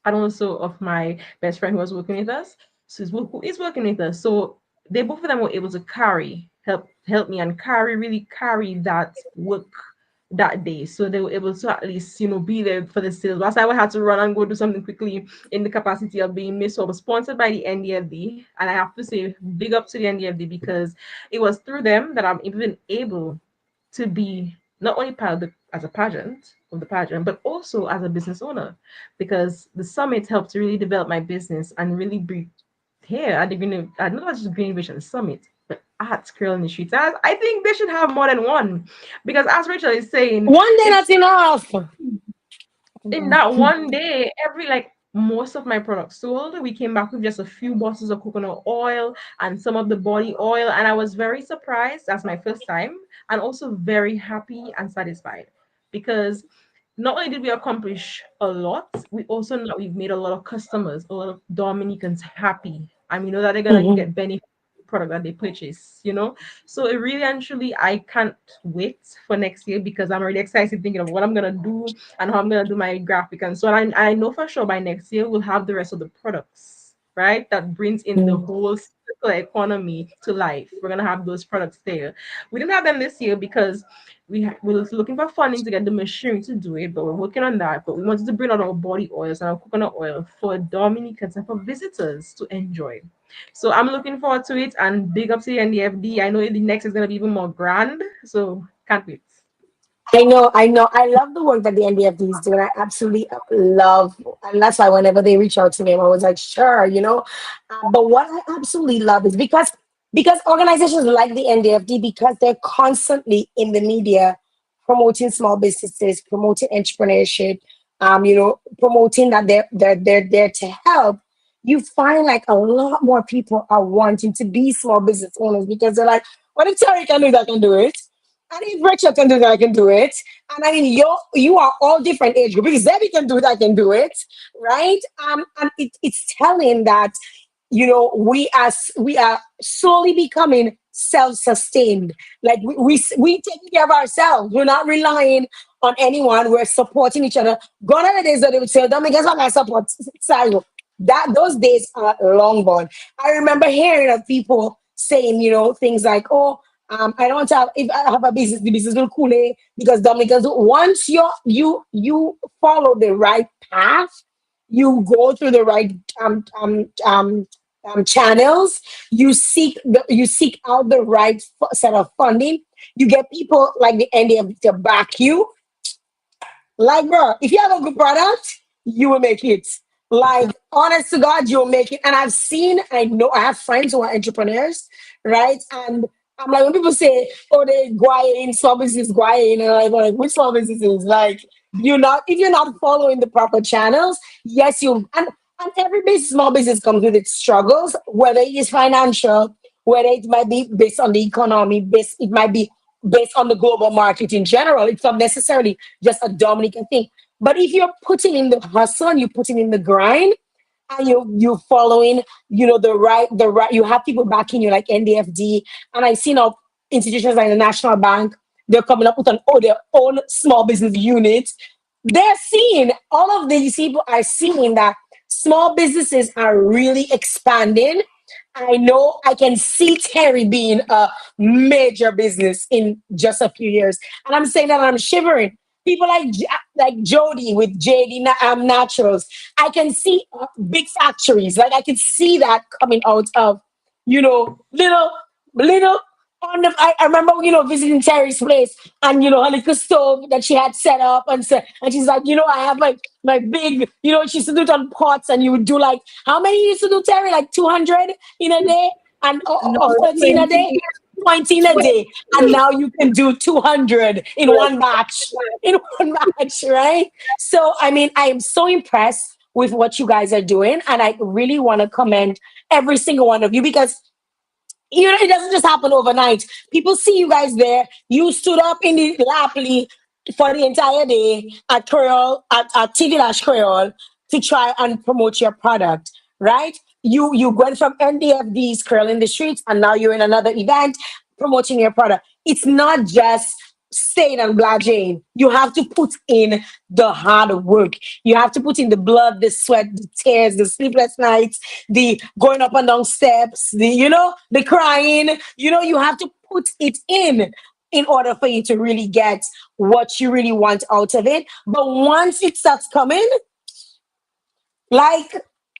and also of my best friend who was working with us. So who is working with us. So they both of them were able to help me and really carry that work that day. So they were able to at least, be there for the sales. Whilst I would have to run and go do something quickly in the capacity of being Miss. So I was sponsored by the NDFD. And I have to say big up to the NDFD because it was through them that I'm even able to be not only part of as a pageant of the pageant, but also as a business owner, because the summit helped to really develop my business and really be here at the Green, not just Green Innovation Summit, but at Creole in the Streets. I think they should have more than one, because as Rachel is saying, One day it's not enough. in that one day, every like most of my products sold. We came back with just a few bottles of coconut oil and some of the body oil, and I was very surprised. That's my first time, and also very happy and satisfied because not only did we accomplish a lot, we also know we've made a lot of customers, a lot of Dominicans happy, and we know that they're gonna Mhm. get benefit product that they purchase. So it really and truly, I can't wait for next year because I'm already excited thinking of what I'm gonna do and how I'm gonna do my graphic and so on. I know for sure by next year we'll have the rest of the products, right? That brings in the Mhm. whole circular economy to life. We're gonna have those products there. We didn't have them this year because we're looking for funding to get the machinery to do it, but we're working on that. But we wanted to bring out our body oils and our coconut oil for Dominicans and for visitors to enjoy. So I'm looking forward to it and big up to the NDFD. I know the next is gonna be even more grand, so can't wait. I know. I love the work that the NDFD is doing. I absolutely love, and that's why whenever they reach out to me, I'm always like, sure, you know. But what I absolutely love is because organizations like the NDFD, because they're constantly in the media promoting small businesses, promoting entrepreneurship, promoting that they're there to help. You find like a lot more people are wanting to be small business owners because they're like, what if Terry can do that? I can do it. And if Rachel can do that, I can do it. And I mean, you are all different age groups. If Debbie can do it, I can do it, right? And it's telling that we are slowly becoming self-sustained. Like we taking care of ourselves. We're not relying on anyone. We're supporting each other. Gone are the days that they would say, "Don't make us like I support Sayo." That those days are long gone. I remember hearing of people saying, things like, "Oh, I don't want to have if I have a business, the business will cool because Dominicans once you follow the right path, you go through the right channels, you seek out the right set of funding, you get people like the NDF to back you, like, bro, if you have a good product, you will make it. Like, honest to God, you'll make it. And I know, I have friends who are entrepreneurs, right? And I'm like, when people say, oh, they guaying, small business guaying, and I'm like, which small businesses? Like, if you're not following the proper channels, yes, and every small business comes with its struggles, whether it is financial, whether it might be based on the economy, it might be based on the global market in general. It's not necessarily just a Dominican thing. But if you're putting in the hustle and you're putting in the grind and you're following, the right, you have people backing you like NDFD. And I see now institutions like the National Bank, they're coming up with their own small business unit. They're seeing all of these people are seeing that small businesses are really expanding. I know I can see Terry being a major business in just a few years. And I'm saying that and I'm shivering. People like Jody with Naturals. I can see big factories. Like I can see that coming out of, little I remember, visiting Terry's place, and her little stove that she had set up, and she's like, I have my big, she used to do it on pots, and you would do like, how many you used to do, Terry? Like 200 in a day, and No, or 30 in a day, 20. 20 in a day, and now you can do 200 in one batch, in one batch, right? So I mean, I am so impressed with what you guys are doing, and I really want to commend every single one of you, because it doesn't just happen overnight. People see you guys there. You stood up in the Laply for the entire day at Creole, at TV Lash Creole, to try and promote your product, right? You went from NDFD's Creole in the streets, and now you're in another event promoting your product. It's not just staying on blaging. You have to put in the hard work. You have to put in the blood, the sweat, the tears, the sleepless nights, the going up and down steps, the crying. You have to put it in order for you to really get what you really want out of it. But once it starts coming, like,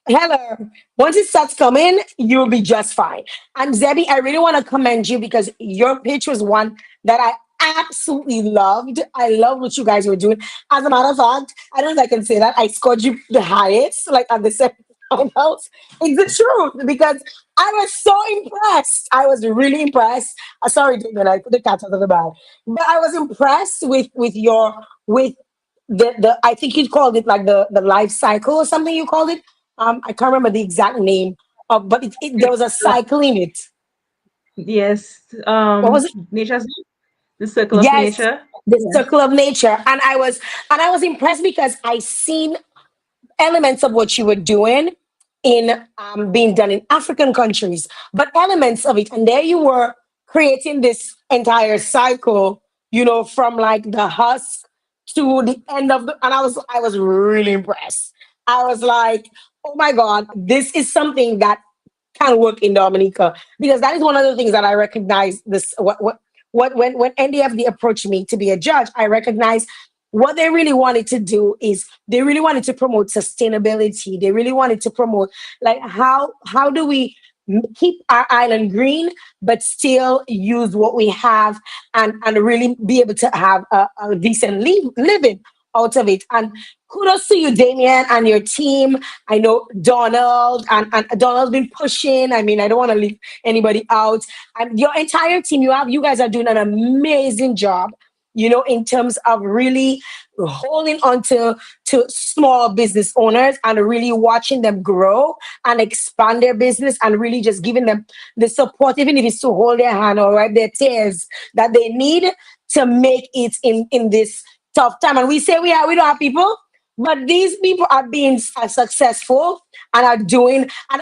hello, once it starts coming, you'll be just fine. And Zebby, I really want to commend you, because your pitch was one that I absolutely loved. I love what you guys were doing. As a matter of fact, I don't know if I can say that. I scored you the highest, like at the semifinals. It's the truth, because I was so impressed. I was really impressed. Sorry, Damien, I put the cat out of the bag. But I was impressed with the I think you called it like the life cycle or something you called it. I can't remember the exact name of, but there was a cycle in it. Yes. What was it? Nature's the circle of Yes, nature. the Yeah. circle of nature. And I was impressed, because I seen elements of what you were doing in being done in African countries, but elements of it. And there you were creating this entire cycle, from like the husk to the end of the. And I was really impressed. I was like, oh my God, this is something that can work in Dominica, because that is one of the things that I recognize. This what when NDFD approached me to be a judge, I recognize what they really wanted to do is they really wanted to promote sustainability. They really wanted to promote, like, how do we keep our island green but still use what we have, and really be able to have a decent living out of it. And kudos to you, Damien, and your team. I know Donald, and Donald's been pushing. I mean, I don't want to leave anybody out. And your entire team, you guys are doing an amazing job, in terms of really holding on to small business owners, and really watching them grow and expand their business, and really just giving them the support, even if it's to hold their hand or wipe their tears, that they need to make it in this tough time. And we say we don't have people, but these people are being successful, and are doing. And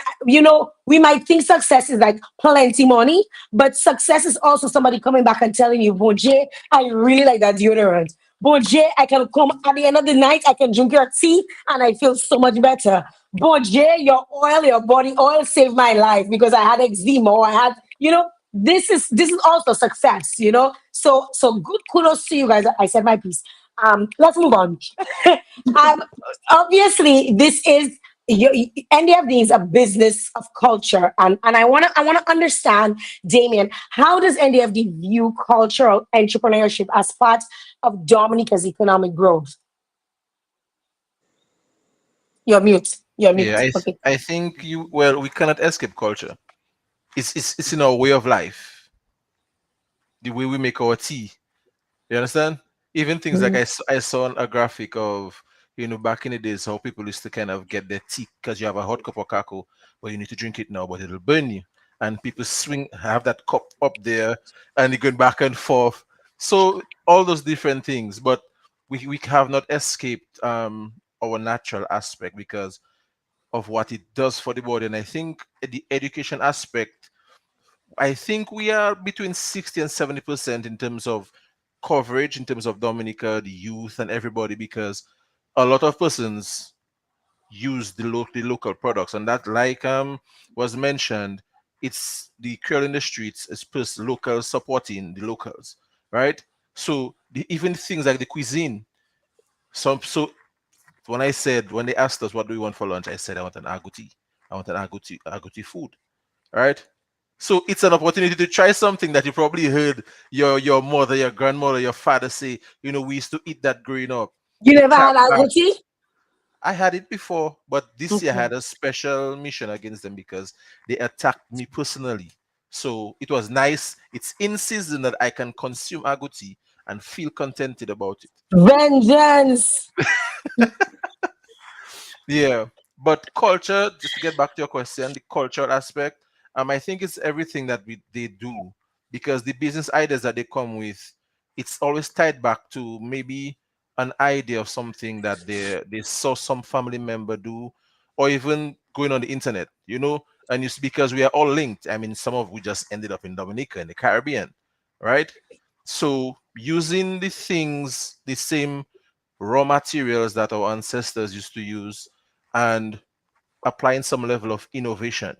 we might think success is like plenty money, but success is also somebody coming back and telling you, Bonje, I really like that deodorant. Bonje, I can come at the end of the night, I can drink your tea, and I feel so much better. Bonje, your oil, your body oil saved my life because I had eczema, or I had, this is also success. So good kudos to you guys. I said my piece. Let's move on. um, Obviously, this is NDFD is a business of culture, and I wanna understand, Damien, how does NDFD view cultural entrepreneurship as part of Dominica's economic growth? You're mute. You're Yeah, mute. Okay. I think we cannot escape culture. It's in our way of life, the way we make our tea. You understand? Even things like Mhm. I saw a graphic of, back in the days, how people used to kind of get their tea because you have a hot cup of cocoa, but you need to drink it now, but it'll burn you. And people have that cup up there, and they're going back and forth. So all those different things, but we have not escaped our natural aspect because of what it does for the body. And I think the education aspect, I think we are between 60 and 70% in terms of coverage, in terms of Dominica, the youth, and everybody, because a lot of persons use the local products, and that, like was mentioned, it's the Creole in the streets is plus local supporting the locals, right? So even things like the cuisine. So when they asked us what do we want for lunch, I said I want an agouti. I want an agouti food, right? So it's an opportunity to try something that you probably heard your mother, your grandmother, your father say. We used to eat that growing up. You To never tap had back. agouti? I had it before, but this year I Okay. had a special mission against them because they attacked me personally. So it was nice. It's in season that I can consume agouti and feel contented about it. Vengeance. Yeah, but culture, just to get back to your question, the cultural aspect, I think it's everything that they do, because the business ideas that they come with, it's always tied back to maybe an idea of something that they saw some family member do, or even going on the internet, and it's because we are all linked. I mean, some of we just ended up in Dominica in the Caribbean, right? So using the things, the same raw materials that our ancestors used to use, and applying some level of innovation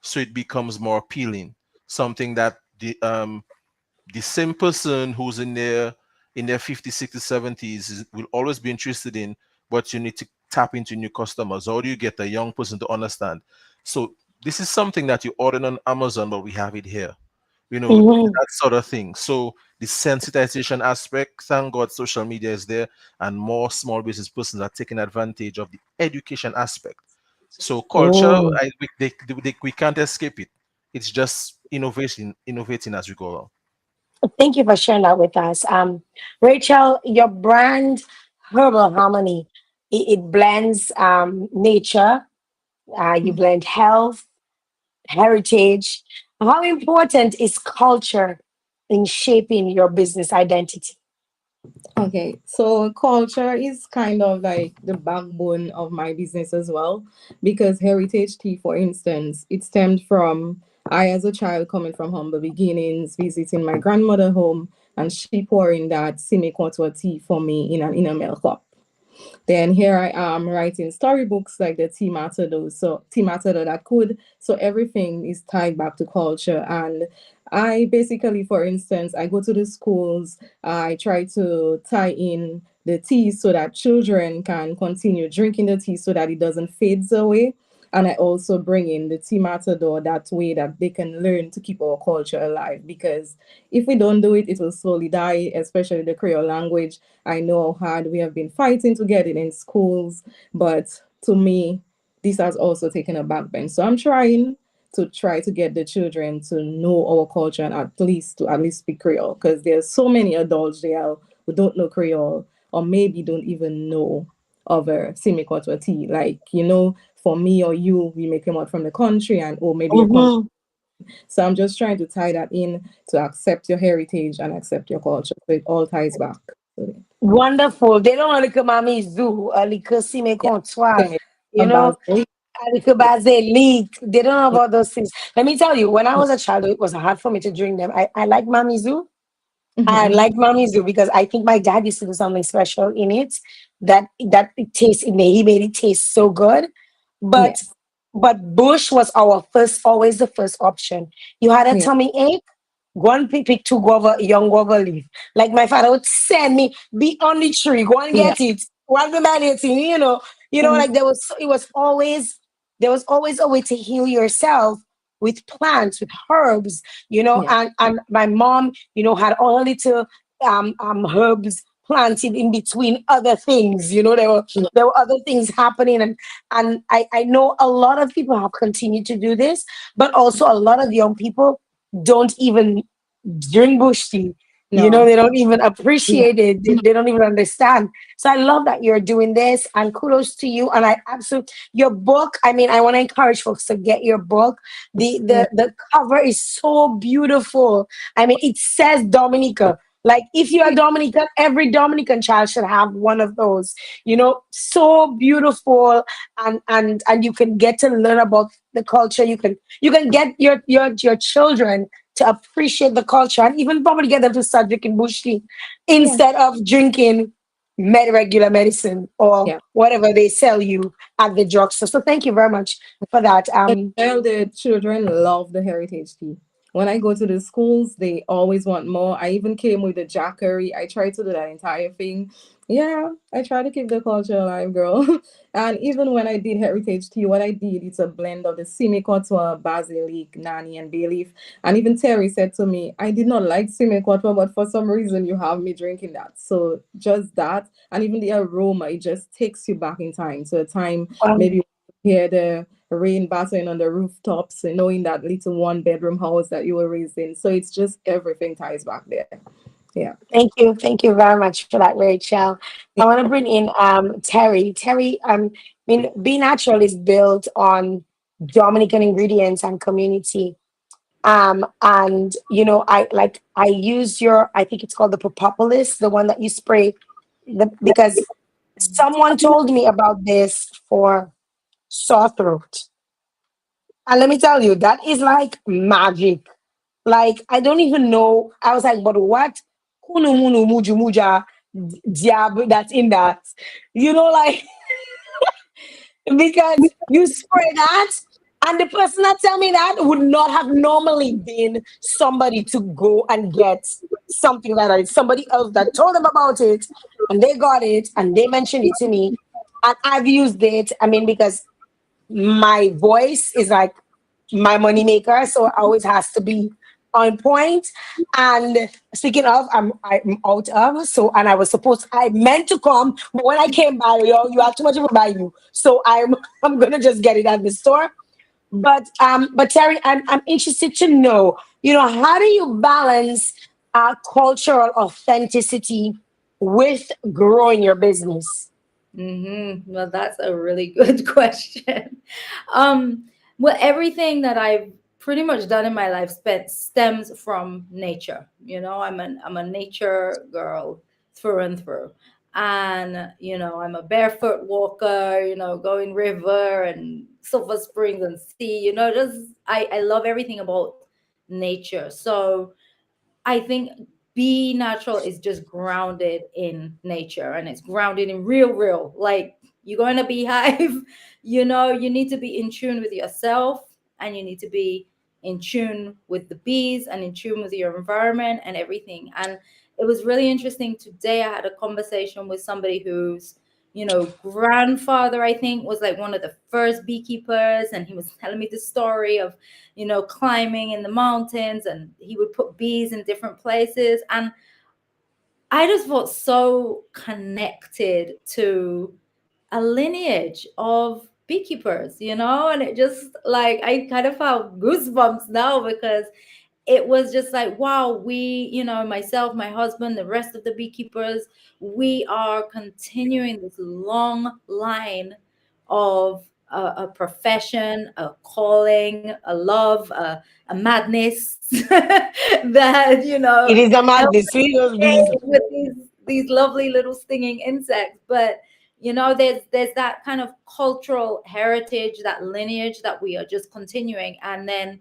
so it becomes more appealing, something that the same person who's in their 50s, 60s, 70s will always be interested in, but you need to tap into new customers. How do you get a young person to understand? So this is something that you order on Amazon, but we have it here, Mhm. that sort of thing. So the sensitization aspect, thank God social media is there, and more small business persons are taking advantage of the education aspect. So culture, Oh, we can't escape it. It's just innovating as we go along. thank you for sharing that with us. Rachel, your brand Herbal Harmony, it blends nature, you blend health, heritage. How important is culture in shaping your business identity? Okay, so culture is kind of like the backbone of my business as well, because heritage tea, for instance, it stemmed from I, as a child, coming from humble beginnings, visiting my grandmother home, and she pouring that semi-contour tea for me in an inner cup. Then here I am writing storybooks like the Tea Matador, so Tea Matador that could. So everything is tied back to culture. And I basically, for instance, I go to the schools, I try to tie in the tea so that children can continue drinking the tea so that it doesn't fade away. And I also bring in the tea matador that way that they can learn to keep our culture alive. Because if we don't do it, it will slowly die, especially the Creole language. I know how hard we have been fighting to get it in schools, but to me, this has also taken a backbend. So I'm try to get the children to know our culture and at least speak Creole, because there's so many adults there who don't know Creole or maybe don't even know of a simikotwa tea. Like, for me or you, we may come out from the country and or maybe a country. Mhm. So I'm just trying to tie that in to accept your heritage and accept your culture. So it all ties back. So, Wonderful. They don't only come at me zoo, only see me yeah. comptoir. Okay. You know, About eight. Leak. They don't know Yeah. about those things. Let me tell you, when I was a child, it was hard for me to drink them. I like Mamizu. I Mhm. like Mamizu because I think my dad used to do something special in it that it tastes. He made it taste so good. But Yes. Bush was our first, always the first option. You had a Yeah. tummy ache, go and pick two guava, young guava leaf. Like my father would send me, be on the tree, go and Yeah. get it. One the man eating, Mhm. like there was always a way to heal yourself with plants, with herbs, Yeah. and my mom, had all little herbs planted in between other things. Yeah. There were other things happening, and I know a lot of people have continued to do this, but also a lot of young people don't even drink bush tea. No. They don't even Yeah. appreciate it. They don't even understand. So I love that you're doing this, and kudos to you. And I absolutely your book. I mean, I want to encourage folks to get your book. The Yeah. the the cover is so beautiful. I mean, it says Dominica. Like if you're a Dominican, every Dominican child should have one of those. So beautiful, and you can get to learn about the culture. You can get your children to appreciate the culture and even probably get them to start drinking bush tea Yeah. instead of drinking regular medicine or Yeah. whatever they sell you at the drugstore. So thank you very much for that. The children love the heritage tea. When I go to the schools, they always want more. I even came with the jackery. I tried to do that entire thing. Yeah, I try to keep the culture alive, girl. And even when I did heritage tea, what I did it's a blend of the simicotwa, basilic, nani, and bay leaf. And even Terry said to me, I did not like simicotwa, but for some reason you have me drinking that. So just that, and even the aroma, it just takes you back in time to a time maybe Um, you hear the rain battering on the rooftops, and knowing that little one bedroom house that you were raised in. So it's just everything ties back there. Yeah. Thank you. Thank you very much for that, Rachel. I want to bring in Terry. Terry, I mean, Be Natural is built on Dominican ingredients and community. And I use your, I think it's called the propolis, the one that you spray, because someone told me about this for sore throat. And let me tell you, that is like magic. Like, I don't even know. I was like, but what? Kunu munu muju muja diab that's in that. Like, because you spray that, and the person that tell me that would not have normally been somebody to go and get something like that. It's somebody else that told them about it, and they got it, and they mentioned it to me. And I've used it. I mean, because my voice is like my money maker, so it always has to be on point. And speaking of, I'm out of and I was I meant to come, but when I came by, you have too much of a value, so I'm gonna just get it at the store. But Terry, I'm interested to know, how do you balance cultural authenticity with growing your business? Well, that's a really good question. Um, well, everything that I've pretty much done in my life stems from nature. I'm a nature girl through and through. And I'm a barefoot walker. Going river and Silver Springs and sea. Just I love everything about nature. So I think Be Natural is just grounded in nature, and it's grounded in real. Like, you go in a beehive, you need to be in tune with yourself, and you need to be in tune with the bees and in tune with your environment and everything. And it was really interesting today. I had a conversation with somebody whose grandfather, I think, was like one of the first beekeepers, and he was telling me the story of climbing in the mountains, and he would put bees in different places. And I just felt so connected to a lineage of beekeepers, and it just like I kind of felt goosebumps now, because it was just like, wow, we, myself, my husband, the rest of the beekeepers, we are continuing this long line of a profession, a calling, a love, a madness that, It is a help madness. We those us bees. with these lovely little stinging insects. But there's that kind of cultural heritage, that lineage that we are just continuing. And then,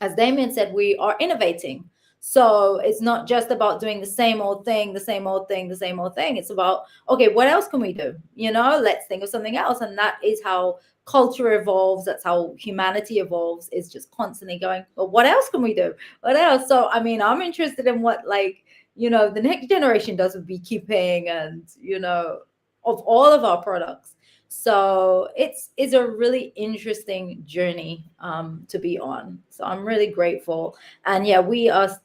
as Damien said, we are innovating. So it's not just about doing the same old thing, the same old thing, the same old thing. It's about, okay, what else can we do? Let's think of something else. And that is how culture evolves. That's how humanity evolves, is just constantly going, well, what else can we do? What else? So, I mean, I'm interested in what, like, the next generation does with beekeeping and, of all of our products. So it's a really interesting journey to be on. So I'm really grateful. And yeah, we're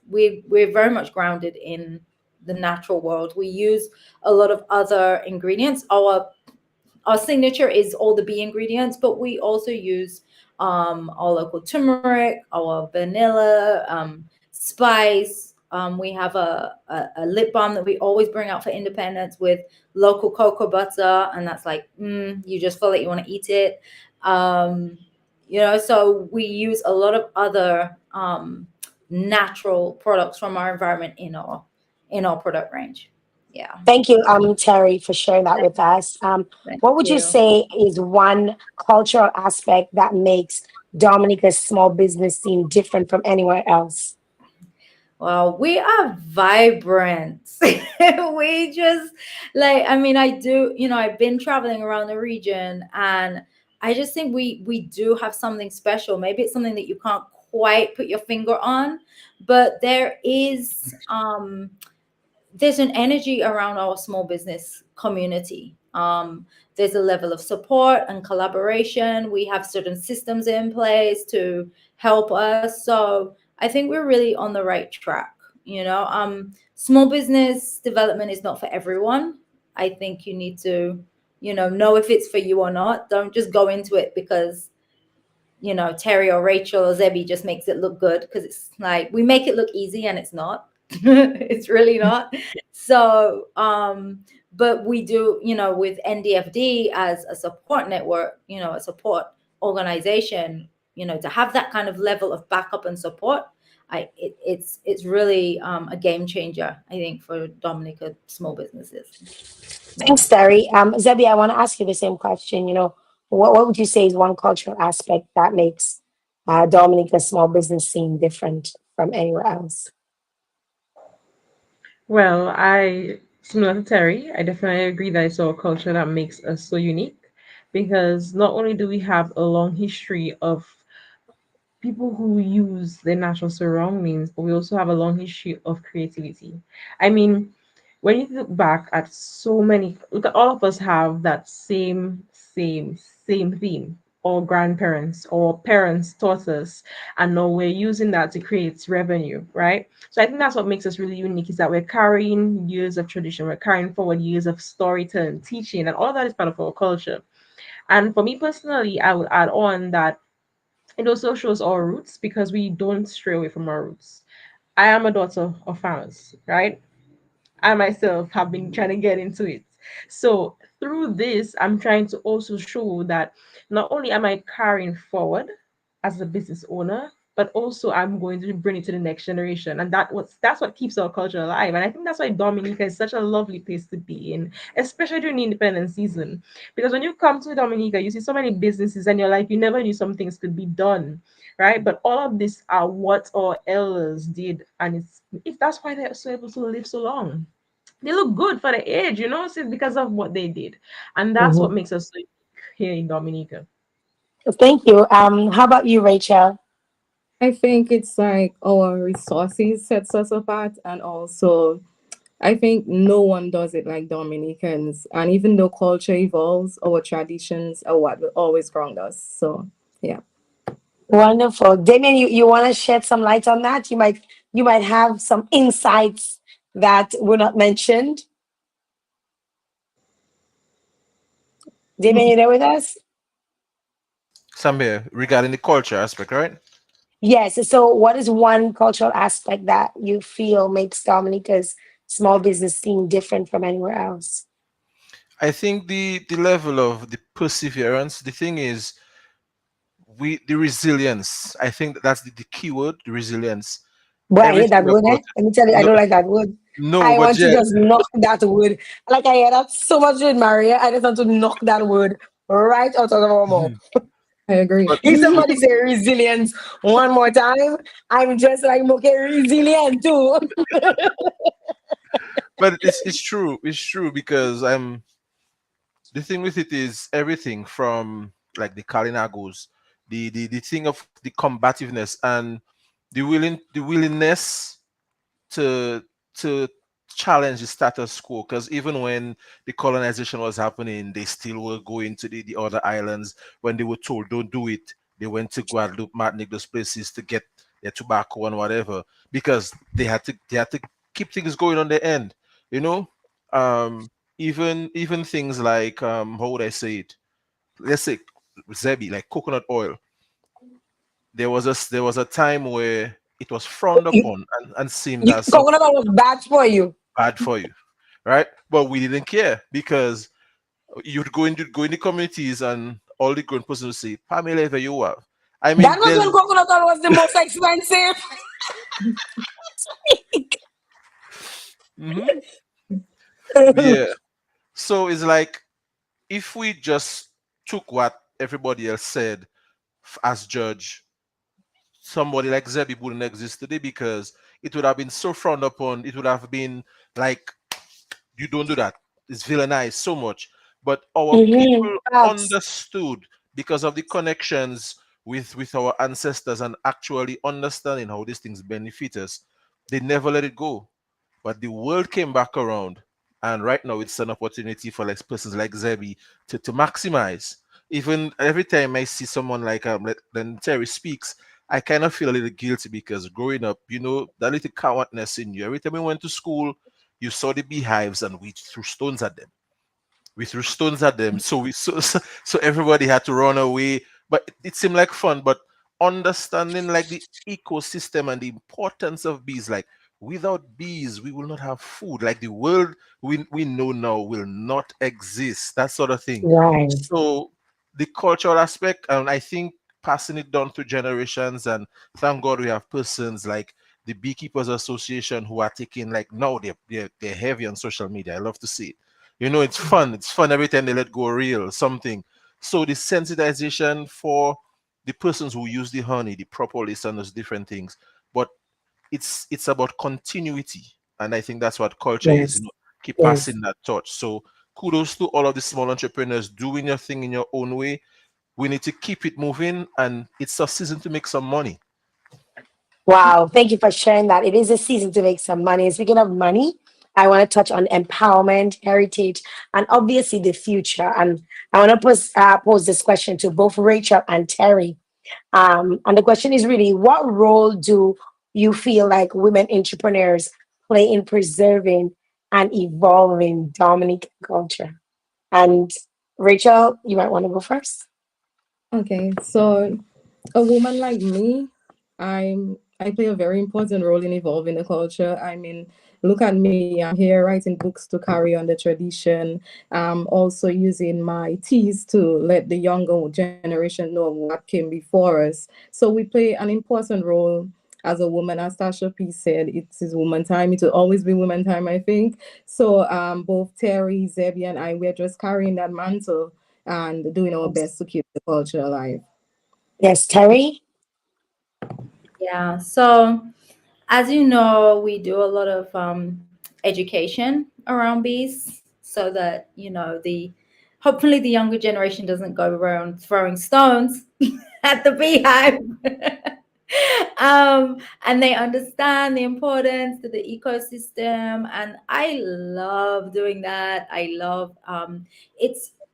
very much grounded in the natural world. We use a lot of other ingredients. Our signature is all the bee ingredients, but we also use our local turmeric, our vanilla, spice. We have a lip balm that we always bring out for independence with local cocoa butter, and that's like, you just feel like you want to eat it. Um, so we use a lot of other natural products from our environment in our product range. Yeah. Thank you, Terry, for sharing that with us. Thank What would you you. say is one cultural aspect that makes Dominica's small business scene different from anywhere else? Well, we are vibrant. We just, like, I mean, I've been traveling around the region, and I just think we do have something special. Maybe it's something that you can't quite put your finger on, but there's an energy around our small business community. There's a level of support and collaboration. We have certain systems in place to help us. So I think we're really on the right track. You know, small business development is not for everyone. I think you need to, know if it's for you or not. Don't just go into it because Terry or Rachel or Zebby just makes it look good, because it's like we make it look easy and it's not. It's really not. So, but we do, with NDFD as a support network, a support organization, to have that kind of level of backup and support, it's really a game changer, I think, for Dominica small businesses. Yeah. Thanks, Terry. Zebby, I want to ask you the same question. What would you say is one cultural aspect that makes Dominica's small business scene different from anywhere else? Well, similar to Terry, I definitely agree that it's our culture that makes us so unique, because not only do we have a long history of people who use their natural surroundings, but we also have a long history of creativity. I mean, when you look back at so many, look at all of us have that same theme. Or grandparents or parents taught us, and now we're using that to create revenue, right? So I think that's what makes us really unique, is that we're carrying years of tradition, we're carrying forward years of storytelling, teaching, and all of that is part of our culture. And for me personally, I would add on that it also shows our roots, because we don't stray away from our roots. I am a daughter of farmers, right? I myself have been trying to get into it. So through this, I'm trying to also show that not only am I carrying forward as a business owner, but also I'm going to bring it to the next generation. And that's what keeps our culture alive. And I think that's why Dominica is such a lovely place to be in, especially during the independent season. Because when you come to Dominica, you see so many businesses and you're like, you never knew some things could be done. Right. But all of this are what our elders did. And if that's why they're so able to live so long, they look good for the age, so it's because of what they did. And that's what Mhm. makes us so unique here in Dominica. Thank you. How about you, Rachel? I think it's like our resources sets us apart, and also I think no one does it like Dominicans. And even though culture evolves, our traditions are what will always ground us. So yeah. Wonderful. Damien, you want to shed some light on that? You might have some insights that were not mentioned. Damien, you there with us? Samir, regarding the culture aspect, right? Yes. So, what is one cultural aspect that you feel makes Dominica's small business scene different from anywhere else? I think the level of the perseverance. The thing is, we the resilience. I think that's the key word, the resilience. Boy, I hate that Everything word, about eh? it. Let me tell you, I No, don't like that word. no, I but want to yeah, just knock that word. Like I hear that so much with Maria. I just want to knock that word right out of our mouth. I agree. but If somebody say resilience one more time, I'm just like, okay, resilient too. but it's true. It's true because the thing with it is everything from like the Kalinagos, the thing of the combativeness and the willingness to to challenge the status quo, because even when the colonization was happening, they still were going to the other islands. When they were told don't do it, they went to Guadeloupe, Martinique, those places to get their tobacco and whatever, because they had to keep things going on their end, you know. Um even even things like, how would I say it, let's say zebi, like coconut oil. There was a time where it was frowned you, upon and seemed as coconut something oil was bad for you. bad for you, right? But we didn't care because you'd go in the communities and all the grown persons would say, Pamela, ever you have. I That mean, was when coconut oil was the most expensive. mhm, yeah. So it's like if we just took what everybody else said as judge, somebody like Zebi wouldn't exist today because it would have been so frowned upon. It would have been like, you don't do that. It's villainized so much. But our Mm-hmm. people Facts. understood because of the connections with our ancestors and actually understanding how these things benefit us. They never let it go. but the world came back around, and right now it's an opportunity for like persons like Zebi to maximize. Even every time I see someone like then Terry speaks, I kind of feel a little guilty because growing up, that little cowardness in you. Every time we went to school, you saw the beehives and we threw stones at them. We threw stones at them. So everybody had to run away. But it seemed like fun. But understanding like the ecosystem and the importance of bees, like without bees, we will not have food. Like the world we know now will not exist. That sort of thing. Right. So the cultural aspect, and I think passing it down through generations, and thank God we have persons like the Beekeepers Association who are taking like now they're heavy on social media. I love to see it. It's fun. It's fun every time they let go real something. So the sensitization for the persons who use the honey, the propolis, and those different things. But it's about continuity, and I think that's what culture is. Yes. Keep Yes. passing that torch. So kudos to all of the small entrepreneurs doing your thing in your own way. We need to keep it moving, and it's a season to make some money. Wow. Thank you for sharing that. It is a season to make some money. Speaking of money, I want to touch on empowerment, heritage, and obviously the future. And I want to pose this question to both Rachel and Terry. And the question is really, what role do you feel like women entrepreneurs play in preserving and evolving Dominican culture? And Rachel, you might want to go first. Okay, so a woman like me, I play a very important role in evolving the culture. I mean, look at me, I'm here writing books to carry on the tradition. Also using my teas to let the younger generation know what came before us. So we play an important role as a woman. As Tasha P said, it is woman time. It will always be woman time, I think. So both Terry, Zebby, and I, we're just carrying that mantle and doing our Yes. best to keep the culture alive. Yes, Terry. Yeah. So, as you know, we do a lot of education around bees so that, the hopefully the younger generation doesn't go around throwing stones at the beehive. And they understand the importance to the ecosystem. And I love doing that. I love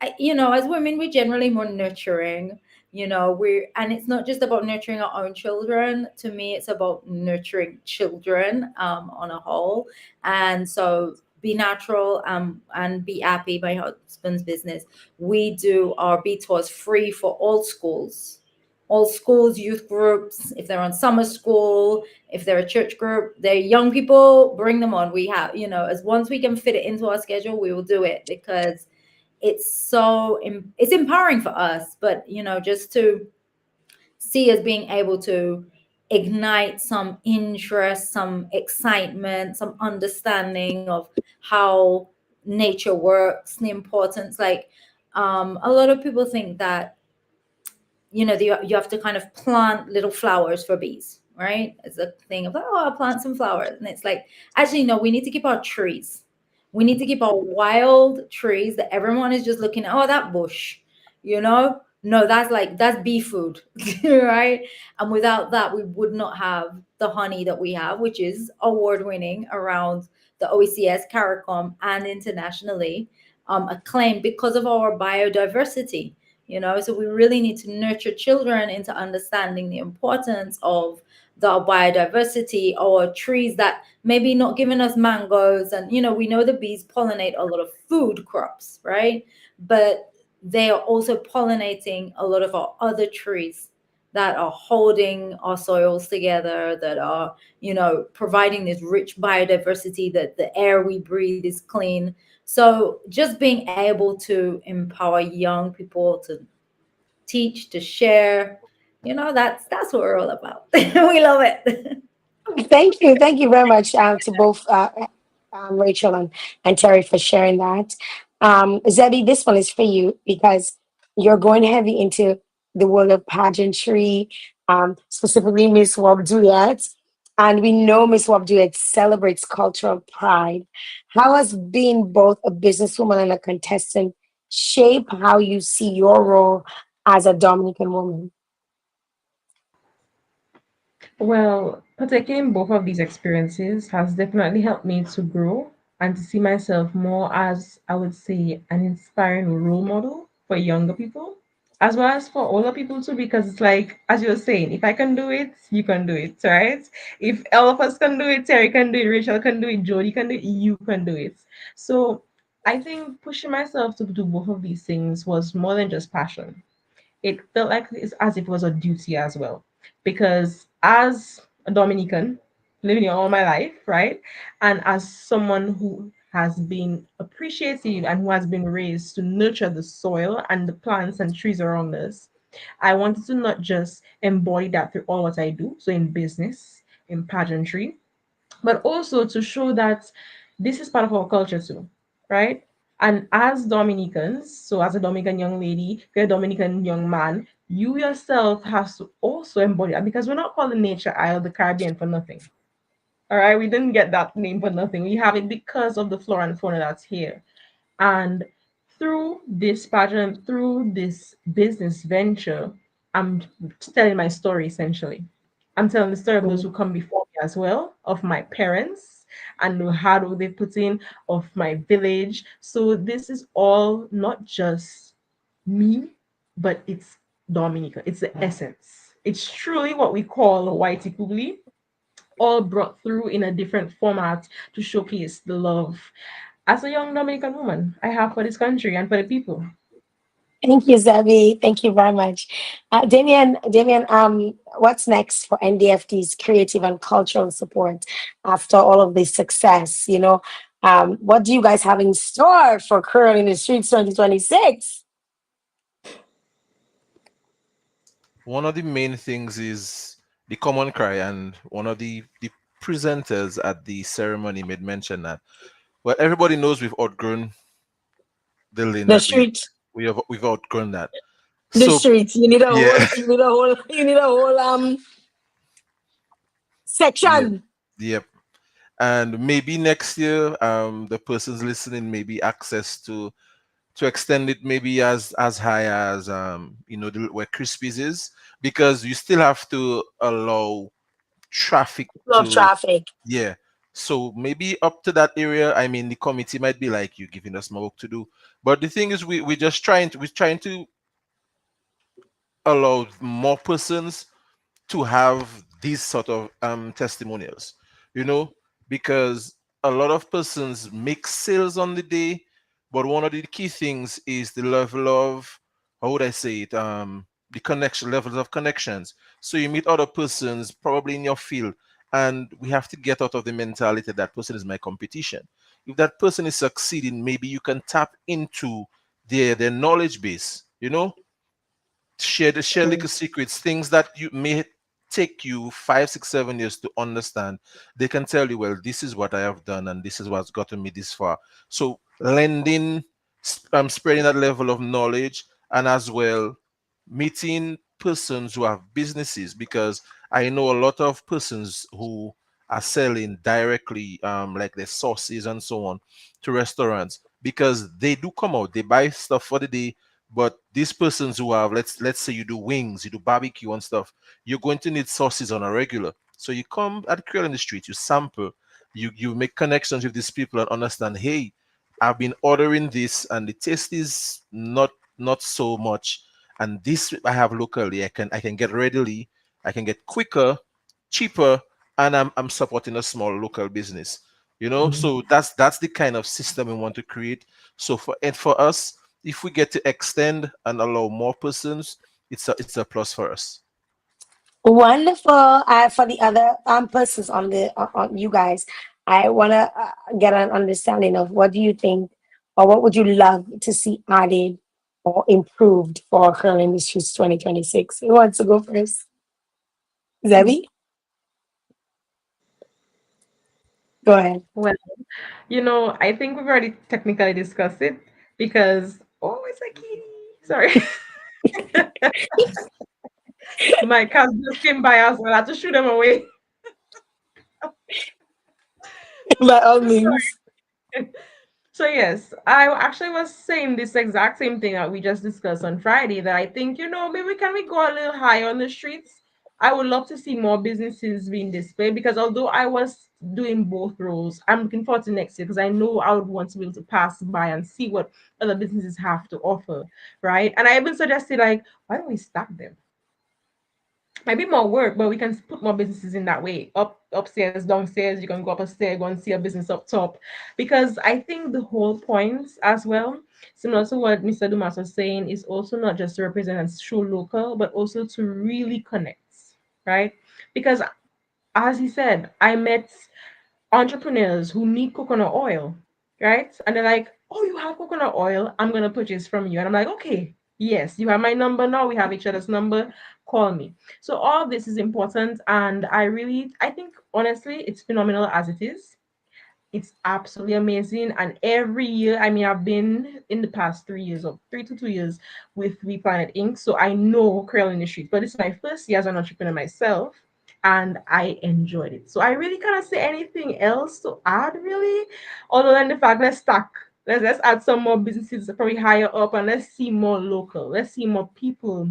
as women, we're generally more nurturing. And it's not just about nurturing our own children. To me, it's about nurturing children on a whole. And so be natural and be happy, my husband's business. We do our bee tours free for all schools, youth groups. If they're on summer school, if they're a church group, they're young people, bring them on. We have, as once we can fit it into our schedule, we will do it, because it's empowering for us. But just to see us being able to ignite some interest, some excitement, some understanding of how nature works, the importance. Like, a lot of people think that you have to kind of plant little flowers for bees, right? It's a thing of, oh, I'll plant some flowers. And it's like, actually, no, we need to keep our trees. We need to keep our wild trees that everyone is just looking at, oh, that bush, No, that's bee food, right? And without that, we would not have the honey that we have, which is award winning around the OECS, CARICOM, and internationally acclaimed because of our biodiversity. So we really need to nurture children into understanding the importance of the biodiversity, or trees that maybe not giving us mangoes. And we know the bees pollinate a lot of food crops, right? But they are also pollinating a lot of our other trees that are holding our soils together, that are providing this rich biodiversity, that the air we breathe is clean. So just being able to empower young people to teach, to share, that's what we're all about. We love it. Thank you. Thank you very much to both Rachel and Terry for sharing that. Zebby, this one is for you because you're going heavy into the world of pageantry, specifically Miss Wabduyat. And we know Miss Wabduyat celebrates cultural pride. How has being both a businesswoman and a contestant shape how you see your role as a Dominican woman? Well, Partaking in both of these experiences has definitely helped me to grow and to see myself more as, I would say, an inspiring role model for younger people, as well as for older people too, because it's like, as you were saying, if I can do it, you can do it, right? If all of us can do it, Terry can do it, Rachel can do it, Jody can do it, you can do it. So I think pushing myself to do both of these things was more than just passion. It felt like it's as if it was a duty as well. Because as a Dominican, living here all my life, right? And as someone who has been appreciative and who has been raised to nurture the soil and the plants and trees around us, I wanted to not just embody that through all what I do, so in business, in pageantry, but also to show that this is part of our culture too, right? And as Dominicans, so as a Dominican young lady, if you're a Dominican young man, you yourself have to also embody that because we're not calling Nature Isle the Caribbean for nothing. All right, we didn't get that name for nothing. We have it because of the flora and fauna that's here. And through this pageant, through this business venture, I'm telling my story essentially. I'm telling the story of those who come before me as well, of my parents and the hard work they put in, of my village. So this is all not just me, but it's Dominica. It's the essence. It's truly what we call Whitey Kugli, all brought through in a different format to showcase the love as a young Dominican woman I have for this country and for the people. Thank you, Zabi. Thank you very much. Damien, what's next for NDFT's creative and cultural support after all of this success? What do you guys have in store for Curl in the Streets 2026? One of the main things is the common cry, and one of the presenters at the ceremony made mention that, well, everybody knows we've outgrown the lane The that street, we've outgrown that. the So streets. You need a whole, yeah, yeah, section. yep. And maybe next year, the persons listening maybe access to extend it maybe as high as where Crispies is, because you still have to allow traffic Love to, traffic. yeah. So maybe up to that area. I mean, the committee might be like, you giving us more work to do, but the thing is, we're trying to allow more persons to have these sort of testimonials, you know, because a lot of persons make sales on the day, but one of the key things is the level of, how would I say it, the connection, levels of connections. So you meet other persons probably in your field, and we have to get out of the mentality that person is my competition. If that person is succeeding, maybe you can tap into their knowledge base, share little secrets, things that you may take you 5 6 7 years to understand. They can tell you, well, this is what I have done and this is what's gotten me this far. So lending, spreading that level of knowledge, and as well meeting persons who have businesses, because I know a lot of persons who are selling directly, like their sauces and so on, to restaurants, because they do come out, they buy stuff for the day. But these persons who have, let's say you do wings, you do barbecue and stuff, you're going to need sauces on a regular. So you come at Creole in the street, you sample, you make connections with these people and understand, hey, I've been ordering this and the taste is not so much. And this I have locally, I can get readily, I can get quicker, cheaper, and I'm supporting a small local business. So that's the kind of system we want to create. So for us, if we get to extend and allow more persons, it's a plus for us. Wonderful. For the other persons on you guys, I want to get an understanding of what do you think, or what would you love to see added or improved for Curl Industries 2026? Who wants to go first? Zebi, go ahead. Well, I think we've already technically discussed it because, oh, it's a kitty. Sorry. My cats just came by us. I had to shoot them away. By all Sorry. means. So yes, I actually was saying this exact same thing that we just discussed on Friday. That I think maybe can we go a little higher on the streets, I would love to see more businesses being displayed, because although I was doing both roles, I'm looking forward to next year because I know I would want to be able to pass by and see what other businesses have to offer, right? And I even suggested, like, why don't we stack them? Might be more work, but we can put more businesses in that way. Upstairs, downstairs, you can go up a stair, go and see a business up top. Because I think the whole point as well, similar to what Mr. Dumas was saying, is also not just to represent and show local, but also to really connect, right? Because as he said, I met entrepreneurs who need coconut oil, right? And they're like, "Oh, you have coconut oil? I'm gonna purchase from you." And I'm like, "Okay, yes, you have my number now. We have each other's number. Call me." So all of this is important, and I think honestly, it's phenomenal as it is. It's absolutely amazing. And every year, I mean, I've been in the past 3 years, or 3 to 2 years, with We Planet Inc. So I know Creole in the street, but it's my first year as an entrepreneur myself, and I enjoyed it. So I really cannot say anything else to add, really, other than the fact, let's stack. Let's add some more businesses probably higher up, and let's see more local. Let's see more people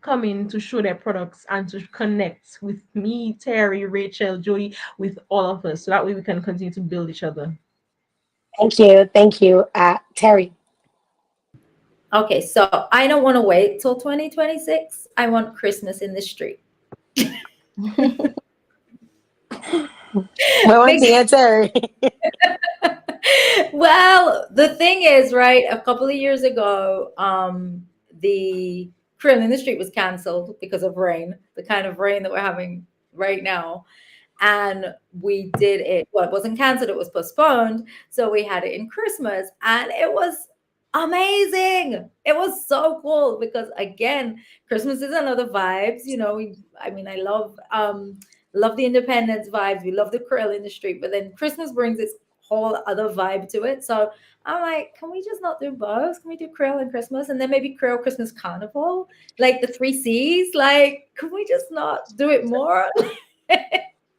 come in to show their products and to connect with me, Terry, Rachel, Jody, with all of us. So that way we can continue to build each other. Thank you, Terry. Okay, so I don't want to wait till 2026. I want Christmas in the street. I want to Because, hear Terry. well, the thing is, right, a couple of years ago, the Creole in the Street was canceled because of rain, the kind of rain that we're having right now. And we did it, well, it wasn't canceled, it was postponed. So we had it in Christmas, and it was amazing. It was so cool because, again, Christmas is another vibes. I mean, I love the independence vibes. We love the Creole in the street, but then Christmas brings its whole other vibe to it. So I'm like, can we just not do both? Can we do Creole and Christmas, and then maybe Creole Christmas Carnival, like the three C's? Like, can we just not do it more?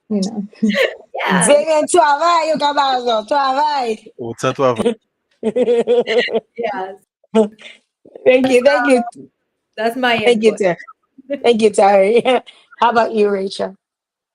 You know. Yeah, Venha, travail, camarada, travail. Autant toi avoir. yeah. Thank you, That's my thank you, input. Terry. Thank you, Terry. How about you, Rachel?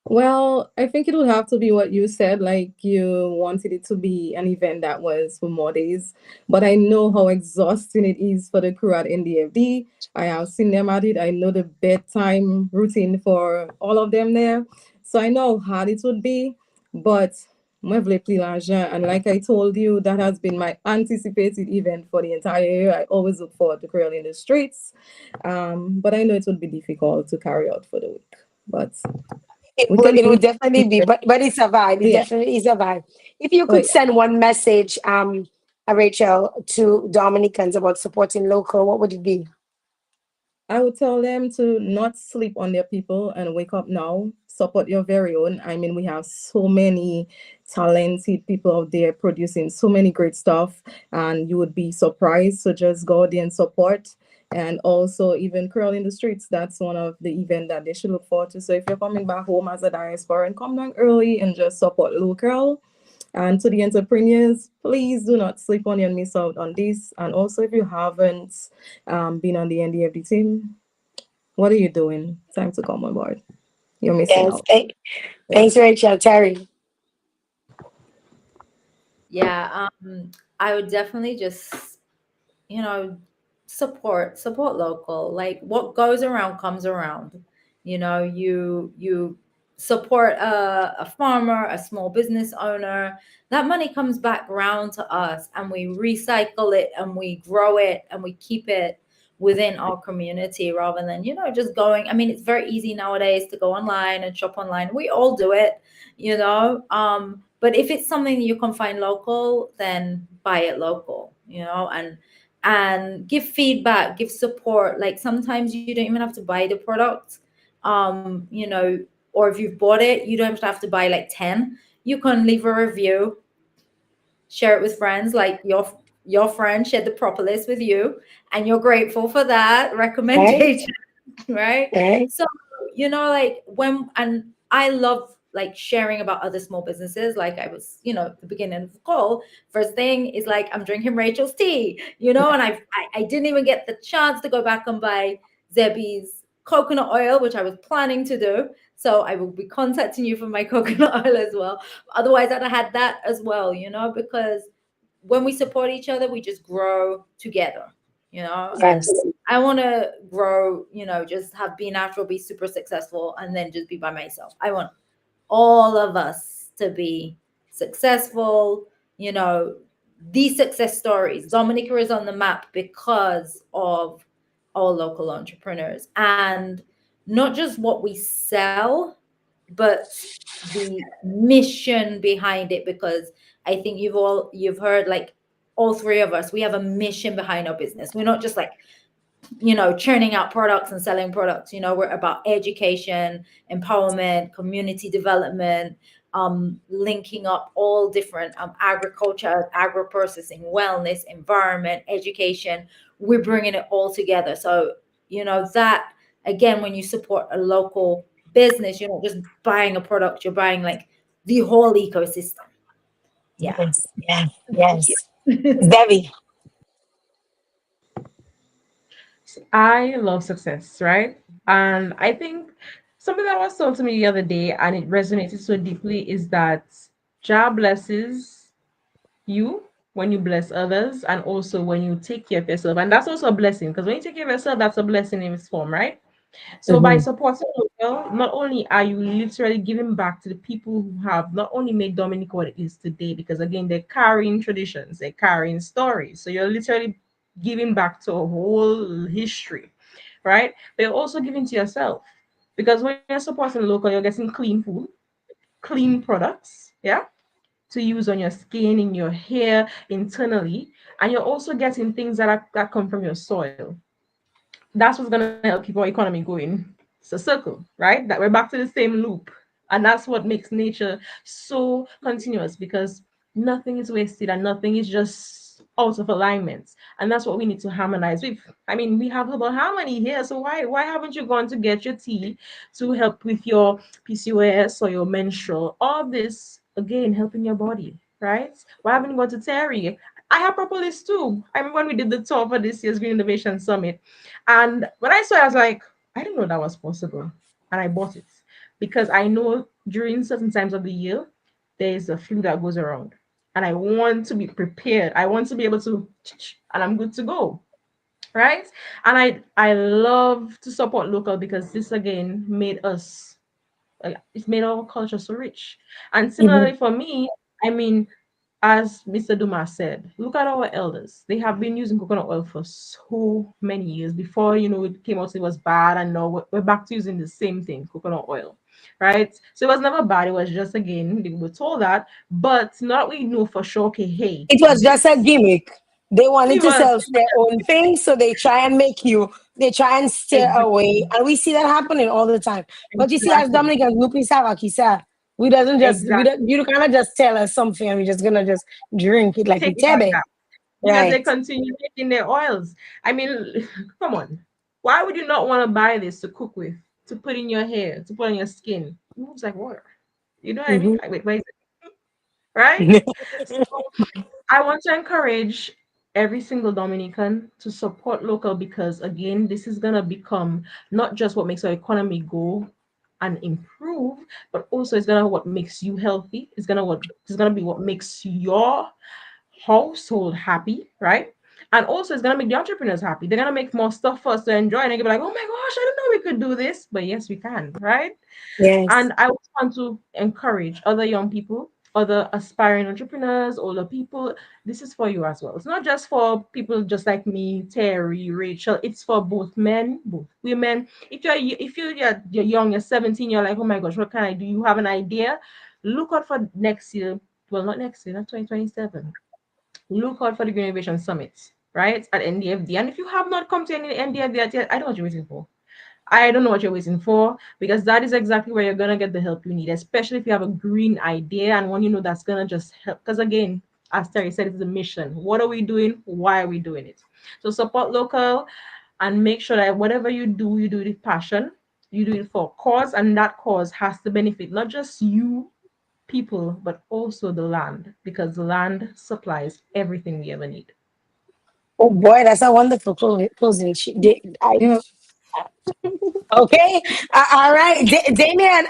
Well, I think it would have to be what you said, like you wanted it to be an event that was for more days. But I know how exhausting it is for the crew at NDFD. I have seen them at it. I know the bedtime routine for all of them there. So I know how hard it would be. But moi, vle pli l'argent. And like I told you, that has been my anticipated event for the entire year. I always look forward to Creole in the streets. But I know it would be difficult to carry out for the week. But we can It do would definitely be, but it's a vibe. It yeah. definitely is a vibe. If you Oh could yeah. send one message, Rachel, to Dominicans about supporting local, what would it be? I would tell them to not sleep on their people and wake up now. Support your very own. I mean, we have so many talented people out there producing so many great stuff, and you would be surprised. So just go out there and support. And also, even Curl in the Streets, that's one of the events that they should look forward to. So if you're coming back home as a diaspora, and come down early and just support local. And to the entrepreneurs, please do not sleep on and miss out on this. And also, if you haven't been on the NDFD team, what are you doing? Time to come on board. You're missing Yes, out. Yeah. thanks, Rachel. Terry. Yeah, I would definitely just, you know, support local. Like what goes around comes around. You support a farmer, a small business owner. That money comes back round to us, and we recycle it and we grow it and we keep it within our community rather than, just going. I mean, it's very easy nowadays to go online and shop online. We all do it, but if it's something you can find local, then buy it local, and give feedback, give support. Like sometimes you don't even have to buy the product, or if you've bought it, you don't have to buy like 10. You can leave a review, share it with friends, like your friend shared the propolis with you, and you're grateful for that Right? recommendation. Right? Right? So, like and I love like sharing about other small businesses. Like I was, at the beginning of the call, first thing is like, I'm drinking Rachel's tea, and I didn't even get the chance to go back and buy Zebby's coconut oil, which I was planning to do. So I will be contacting you for my coconut oil as well. Otherwise, I'd have had that as well, because when we support each other, we just grow together, and Yes. I want to grow, just have be natural, be super successful, and then just be by myself. I want all of us to be successful, you know, these success stories. Dominica is on the map because of our local entrepreneurs, and not just what we sell, but the mission behind it. Because I think you've heard, like, all three of us, we have a mission behind our business. We're not just like, churning out products and selling products. We're about education, empowerment, community development, linking up all different agriculture, agro processing, wellness, environment, education. We're bringing it all together. So, that, again, when you support a local business, you're not just buying a product, you're buying like the whole ecosystem. Yeah. Yes. Yeah. Thank Yes. you. Debbie. I love success, right? And I think something that was told to me the other day and it resonated so deeply is that Jah blesses you when you bless others and also when you take care of yourself. And that's also a blessing because when you take care of yourself, that's a blessing in its form, right? So by Mhm. supporting local, not only are you literally giving back to the people who have not only made Dominica what it is today, because again, they're carrying traditions, they're carrying stories. So you're literally giving back to a whole history, right? But you're also giving to yourself. Because when you're supporting local, you're getting clean food, clean products, yeah, to use on your skin, in your hair, internally. And you're also getting things that come from your soil. That's what's gonna help keep our economy going. It's a circle, right? That we're back to the same loop. And that's what makes nature so continuous because nothing is wasted and nothing is just out of alignment. And that's what we need to harmonize with. I mean, we have herbal harmony here. So why haven't you gone to get your tea to help with your PCOS or your menstrual? All this again helping your body, right? Why haven't you gone to Terry? I have propolis too. I remember when we did the tour for this year's Green Innovation Summit. And when I saw it, I was like, I didn't know that was possible. And I bought it because I know during certain times of the year, there is a flu that goes around. And I want to be prepared. I want to be able to, and I'm good to go. Right. And I love to support local because this again made us, it's made our culture so rich. And Mhm. similarly for me, I mean, as Mr. Dumas said, look at our elders. They have been using coconut oil for so many years. Before, it came out, it was bad, and now we're back to using the same thing, coconut oil, right? So it was never bad. It was just, again, they were told that, but now that we know for sure, okay, hey, It was just a this gimmick. They wanted give to us sell their own thing, so they try and steer away. exactly, And we see that happening all the time. But you see, as exactly, Dominicans, no pisava, kisa. We doesn't just, we exactly. don't, you cannot just tell us something and we're just gonna just drink it like Take it's it like tebe. that. Because Right. they continue making their oils. I mean, come on. Why would you not want to buy this to cook with, to put in your hair, to put on your skin? It moves like water. You know what I mean? Mm-hmm. Like, wait, wait, right? So I want to encourage every single Dominican to support local because, again, this is going to become not just what makes our economy go and improve, but also it's gonna what makes you healthy. It's gonna be what makes your household happy, right? And also, it's gonna make the entrepreneurs happy. They're gonna make more stuff for us to enjoy, and they're gonna be like, "Oh my gosh, I didn't know we could do this," but yes, we can, right? Yes. And I also want to encourage other young people, other aspiring entrepreneurs, older people. This is for you as well. It's not just for people just like me, Terry, Rachel. It's for both men, both women. If you're young, you're 17, you're like, oh my gosh, what can I do? You have an idea. Look out for next year. Well, not next year, not 2027. Look out for the Green Innovation Summit, right? At NDFD. And if you have not come to any NDFD yet, I don't know what you're waiting for. I don't know what you're waiting for because that is exactly where you're gonna get the help you need, especially if you have a green idea and one that's gonna just help. Because again, as Terry said, it's a mission. What are we doing? Why are we doing it? So support local and make sure that whatever you do it with passion. You do it for a cause, and that cause has to benefit not just you people, but also the land because the land supplies everything we ever need. Oh boy, that's a wonderful closing. Yeah. Okay. All right. Damien,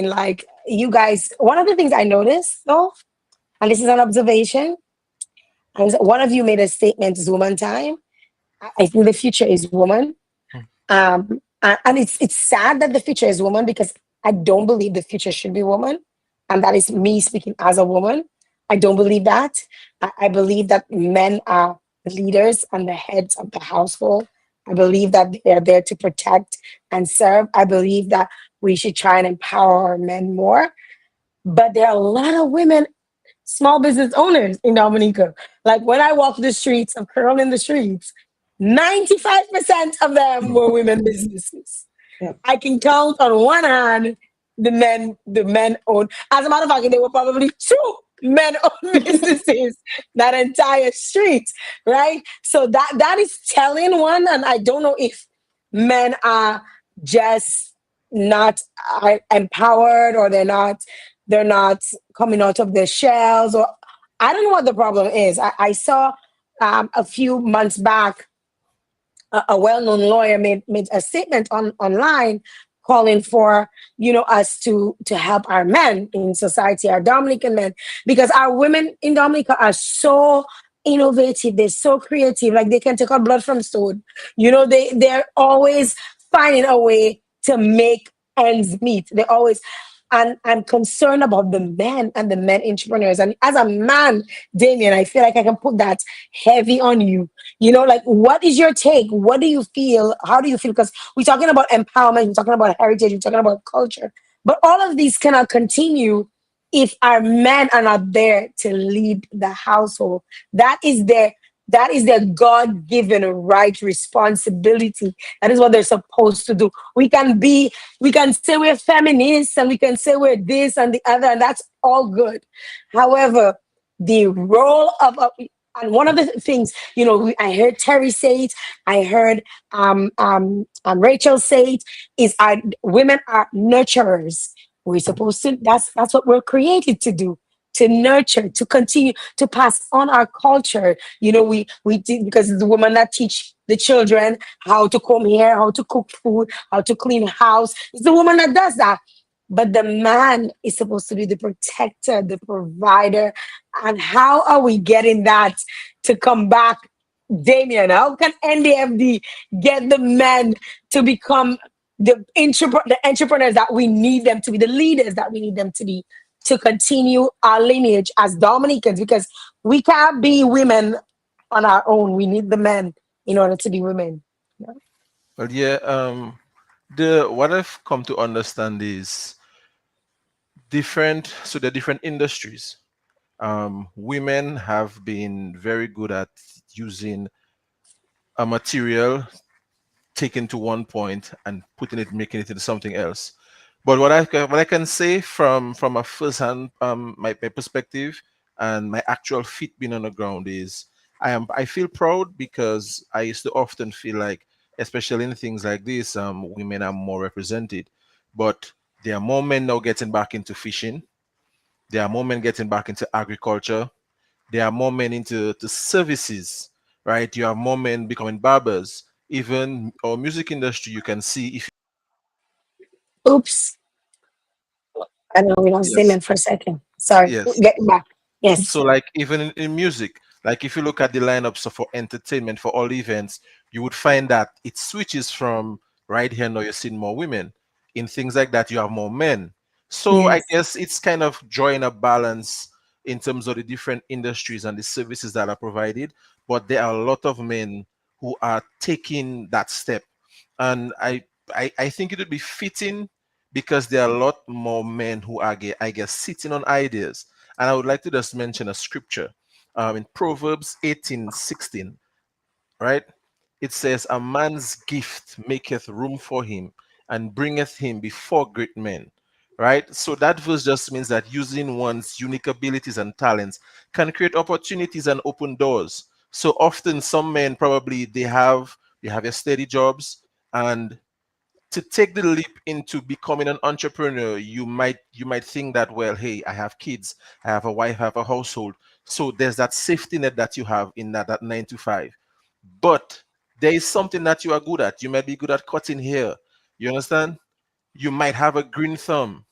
like you guys, one of the things I noticed though, and this is an observation, and one of you made a statement, is woman time. I think the future is woman. And it's sad that the future is woman because I don't believe the future should be woman, and that is me speaking as a woman. I don't believe that. I believe that men are the leaders and the heads of the household. I believe that they're there to protect and serve. I believe that we should try and empower our men more. But there are a lot of women small business owners in Dominica. Like when I walk the streets of Curl in the streets, 95% of them were women businesses. Yep. I can count on one hand the men own. As a matter of fact, there were probably two men owned businesses that entire street, right? So that is telling one, and I don't know if men are just not empowered or they're not coming out of their shells or I don't know what the problem is. I saw a few months back a well-known lawyer made a statement online calling for us to help our men in society, our Dominican men, because our women in Dominica are so innovative, they're so creative, like they can take out blood from stone. They're always finding a way to make ends meet. They always and I'm concerned about the men and the men entrepreneurs. And as a man, Damien, I feel like I can put that heavy on you. Like what is your take? What do you feel? How do you feel? Because we're talking about empowerment, we're talking about heritage, we're talking about culture. But all of these cannot continue if our men are not there to lead the household. That is their God-given right responsibility. That is what they're supposed to do. We can say we're feminists and we can say we're this and the other, and that's all good. However, the role of and one of the things, I heard Terry say it, I heard Rachel say it, is our women are nurturers. We're supposed to, that's what we're created to do, to nurture, to continue to pass on our culture. We did because it's the woman that teach the children how to comb hair, how to cook food, how to clean house. It's the woman that does that. But the man is supposed to be the protector, the provider. And how are we getting that to come back, Damien? How can NDFD get the men to become the entrepreneurs that we need them to be, the leaders that we need them to be, to continue our lineage as Dominicans? Because we can't be women on our own. We need the men in order to be women. Yeah. Well, yeah. The what I've come to understand is different. So the different industries. Women have been very good at using a material taken to one point and putting it, making it into something else. But what I can say from a first hand my perspective and my actual feet being on the ground is I feel proud because I used to often feel like, especially in things like this, women are more represented. But there are more men now getting back into fishing. There are more men getting back into agriculture. There are more men into the services, right? You have more men becoming barbers. Even our music industry, you can see if Oops. I know we lost yes, Damien for a second. Sorry. yes. Get back. So Yes. like even in music, like if you look at the lineups for entertainment for all events, you would find that it switches from right here now you're seeing more women. In things like that, you have more men. So I Yes. guess it's kind of drawing a balance in terms of the different industries and the services that are provided. But there are a lot of men who are taking that step. And I think it would be fitting because there are a lot more men who are, I guess, sitting on ideas. And I would like to just mention a scripture in Proverbs 18:16, right? It says, "A man's gift maketh room for him and bringeth him before great men." Right? So that verse just means that using one's unique abilities and talents can create opportunities and open doors. So often some men probably they have your steady jobs, and to take the leap into becoming an entrepreneur, you might think that, well, hey, I have kids, I have a wife, I have a household. So there's that safety net that you have in that 9 to 5. But There is something that you are good at. You might be good at cutting hair. You understand? You might have a green thumb.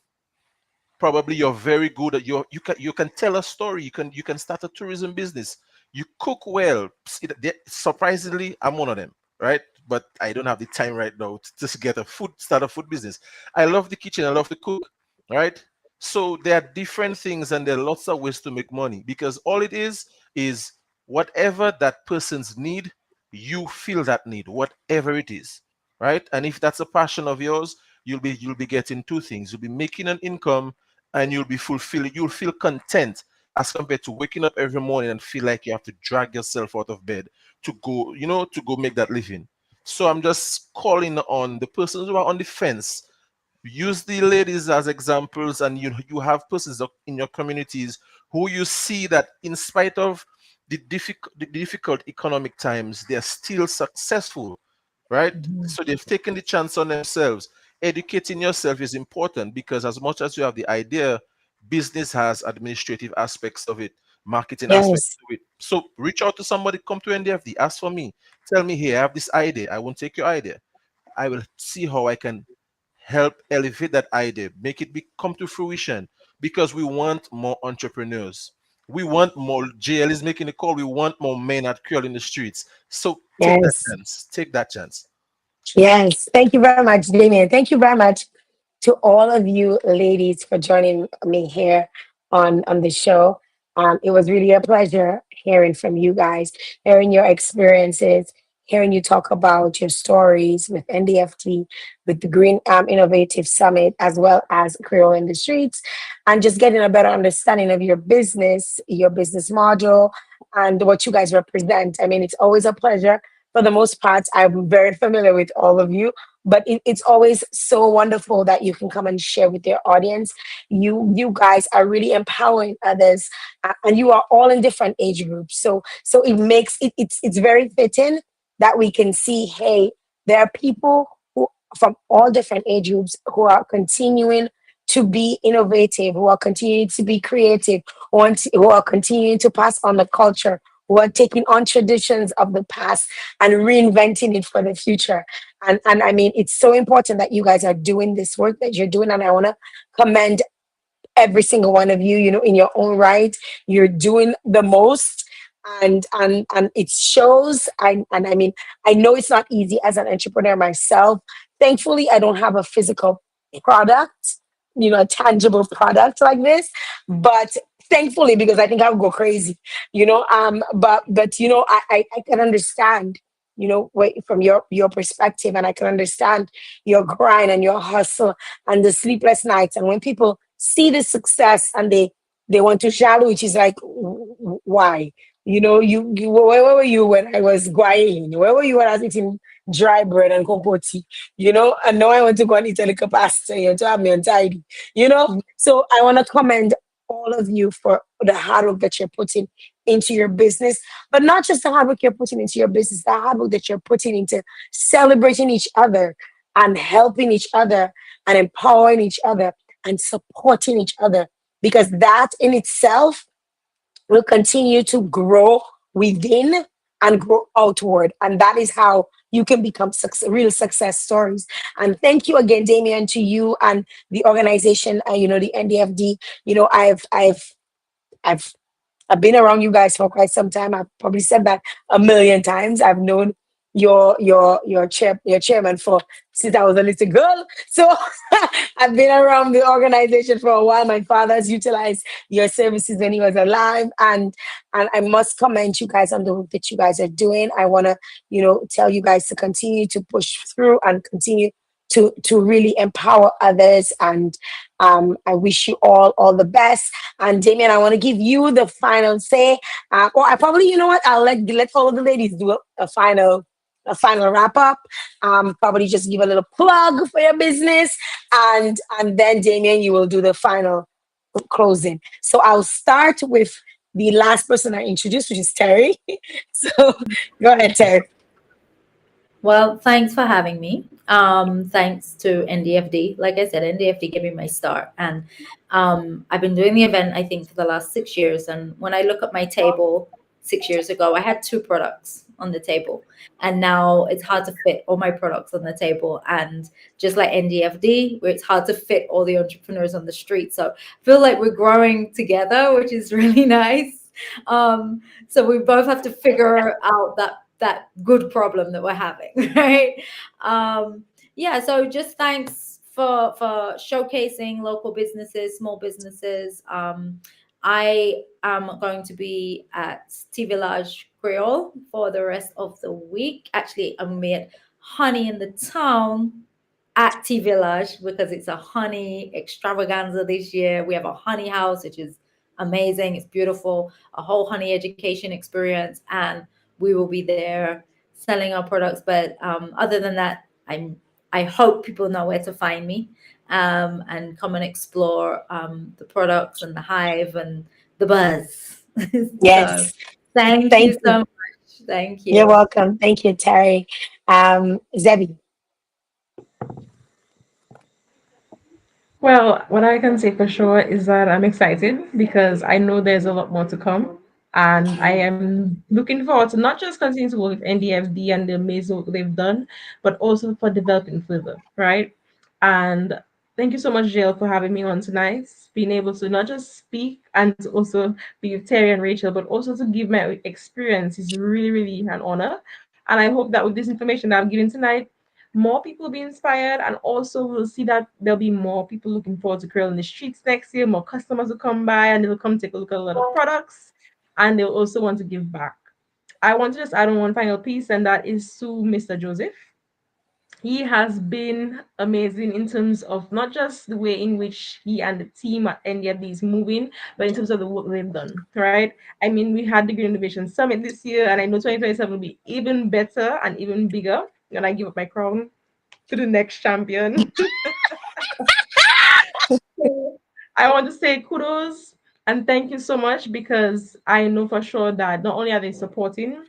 Probably you're very good at you can tell a story. You can start a tourism business. You cook well. Surprisingly, I'm one of them, right? But I don't have the time right now to just get a food start a food business. I love the kitchen. I love to cook, right? So there are different things, and there are lots of ways to make money, because all it is whatever that person's need, you feel that need, whatever it is, right? And if that's a passion of yours, you'll be getting two things. You'll be making an income, and you'll be fulfilled. You'll feel content, as compared to waking up every morning and feel like you have to drag yourself out of bed to go, to go make that living. So I'm just calling on the persons who are on the fence. Use the ladies as examples, and you have persons in your communities who you see that, in spite of the difficult economic times, they are still successful, right? Mhm. So they've taken the chance on themselves. Educating yourself is important, because as much as you have the idea, business has administrative aspects of it, marketing aspects Yes. to it. So reach out to somebody, come to NDFD, ask for me, tell me, hey, I have this idea. I won't take your idea. I will see how I can help elevate that idea, make it come to fruition, because we want more entrepreneurs. We want more. JL is making a call. We want more men at Creole in the streets. So take that Yes. chance. Take that chance. Yes. Thank you very much, Damien. Thank you very much to all of you ladies for joining me here on the show. It was really a pleasure hearing from you guys, hearing your experiences, hearing you talk about your stories with NDFT, with the Green Innovative Summit, as well as Creole in the Streets, and just getting a better understanding of your business model, and what you guys represent. I mean, it's always a pleasure. For the most part, I'm very familiar with all of you, but it's always so wonderful that you can come and share with your audience. You guys are really empowering others, and you are all in different age groups, so it makes it's very fitting that we can see, hey, there are people who from all different age groups who are continuing to be innovative, who are continuing to be creative, who are continuing to pass on the culture, who are taking on traditions of the past and reinventing it for the future. And I mean, it's so important that you guys are doing this work that you're doing, and I want to commend every single one of you, in your own right. You're doing the most, and it shows. And I mean, I know it's not easy as an entrepreneur myself. Thankfully, I don't have a physical product, a tangible product like this, but thankfully, because I think I would go crazy, but I can understand, from your perspective, and I can understand your grind and your hustle and the sleepless nights. And when people see the success and they want to shallow, which is like, why? Where were you when I was guaying? Where were you when I was eating dry bread and cocoa tea? And now I want to go and eat a little pasta, to have me untidy, So I want to commend all of you for the hard work that you're putting into your business, but not just the hard work you're putting into your business, the hard work that you're putting into celebrating each other and helping each other and empowering each other and supporting each other, because that in itself will continue to grow within and grow outward. And that is how you can become real success stories. And thank you again, Damien, to you and the organization, the NDFD. I've I've been around you guys for quite some time. I've probably said that a million times. I've known your chairman for since I was a little girl. So I've been around the organization for a while. My father has utilized your services when he was alive, and I must commend you guys on the work that you guys are doing. I want to tell you guys to continue to push through and continue to really empower others. And I wish you all the best. And Damien, I want to give you the final say. Or I probably, you know what? I'll let all of the ladies do a final wrap up. Probably just give a little plug for your business, and then Damien, you will do the final closing. So I'll start with the last person I introduced, which is Terry. So go ahead, Terry. Well, thanks for having me. Thanks to NDFD. Like I said, NDFD gave me my start, and I've been doing the event, I think, for the last 6 years. And when I look at my table 6 years ago, I had two products. on the table. And now it's hard to fit all my products on the table. And just like NDFD, where it's hard to fit all the entrepreneurs on the street. So I feel like we're growing together, which is really nice. So we both have to figure out that good problem that we're having, right? Yeah, so just thanks for showcasing local businesses, small businesses. I am going to be at T Village Creole for the rest of the week. Actually, I'm gonna be at Honey in the Town at T Village because it's a honey extravaganza this year. We have a honey house, which is amazing. It's beautiful, a whole honey education experience, and we will be there selling our products. But other than that, I hope people know where to find me and come and explore the products and the hive and the buzz. So Yes. thank Thank you you. so much. Thank You're you. welcome. Thank you, Terry. Zebby. Well, what I can say for sure is that I'm excited because I know there's a lot more to come. And I am looking forward to not just continue to work with NDFD and the amazing work they've done, but also for developing further, right? And thank you so much, Jael, for having me on tonight, being able to not just speak and to also be with Terry and Rachel, but also to give my experience is really, really an honor. And I hope that with this information that I'm giving tonight, more people will be inspired, and also we'll see that there'll be more people looking forward to Creole in the streets next year. More customers will come by and they'll come take a look at a lot of products, and they'll also want to give back. I want to just add on one final piece, and that is to Mr. Joseph. He has been amazing in terms of not just the way in which he and the team at NDFD is moving, but in terms of the work they've done, right? I mean, we had the Green Innovation Summit this year, and I know 2027 will be even better and even bigger. And I give up my crown to the next champion. I want to say kudos and thank you so much because I know for sure that not only are they supporting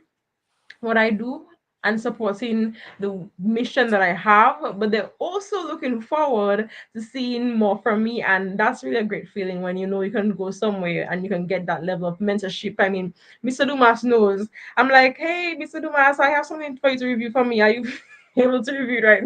what I do and supporting the mission that I have, but they're also looking forward to seeing more from me. And that's really a great feeling when you know you can go somewhere and you can get that level of mentorship. I mean, Mr. Dumas knows. I'm like, hey, Mr. Dumas, I have something for you to review for me. Are you able to review it right?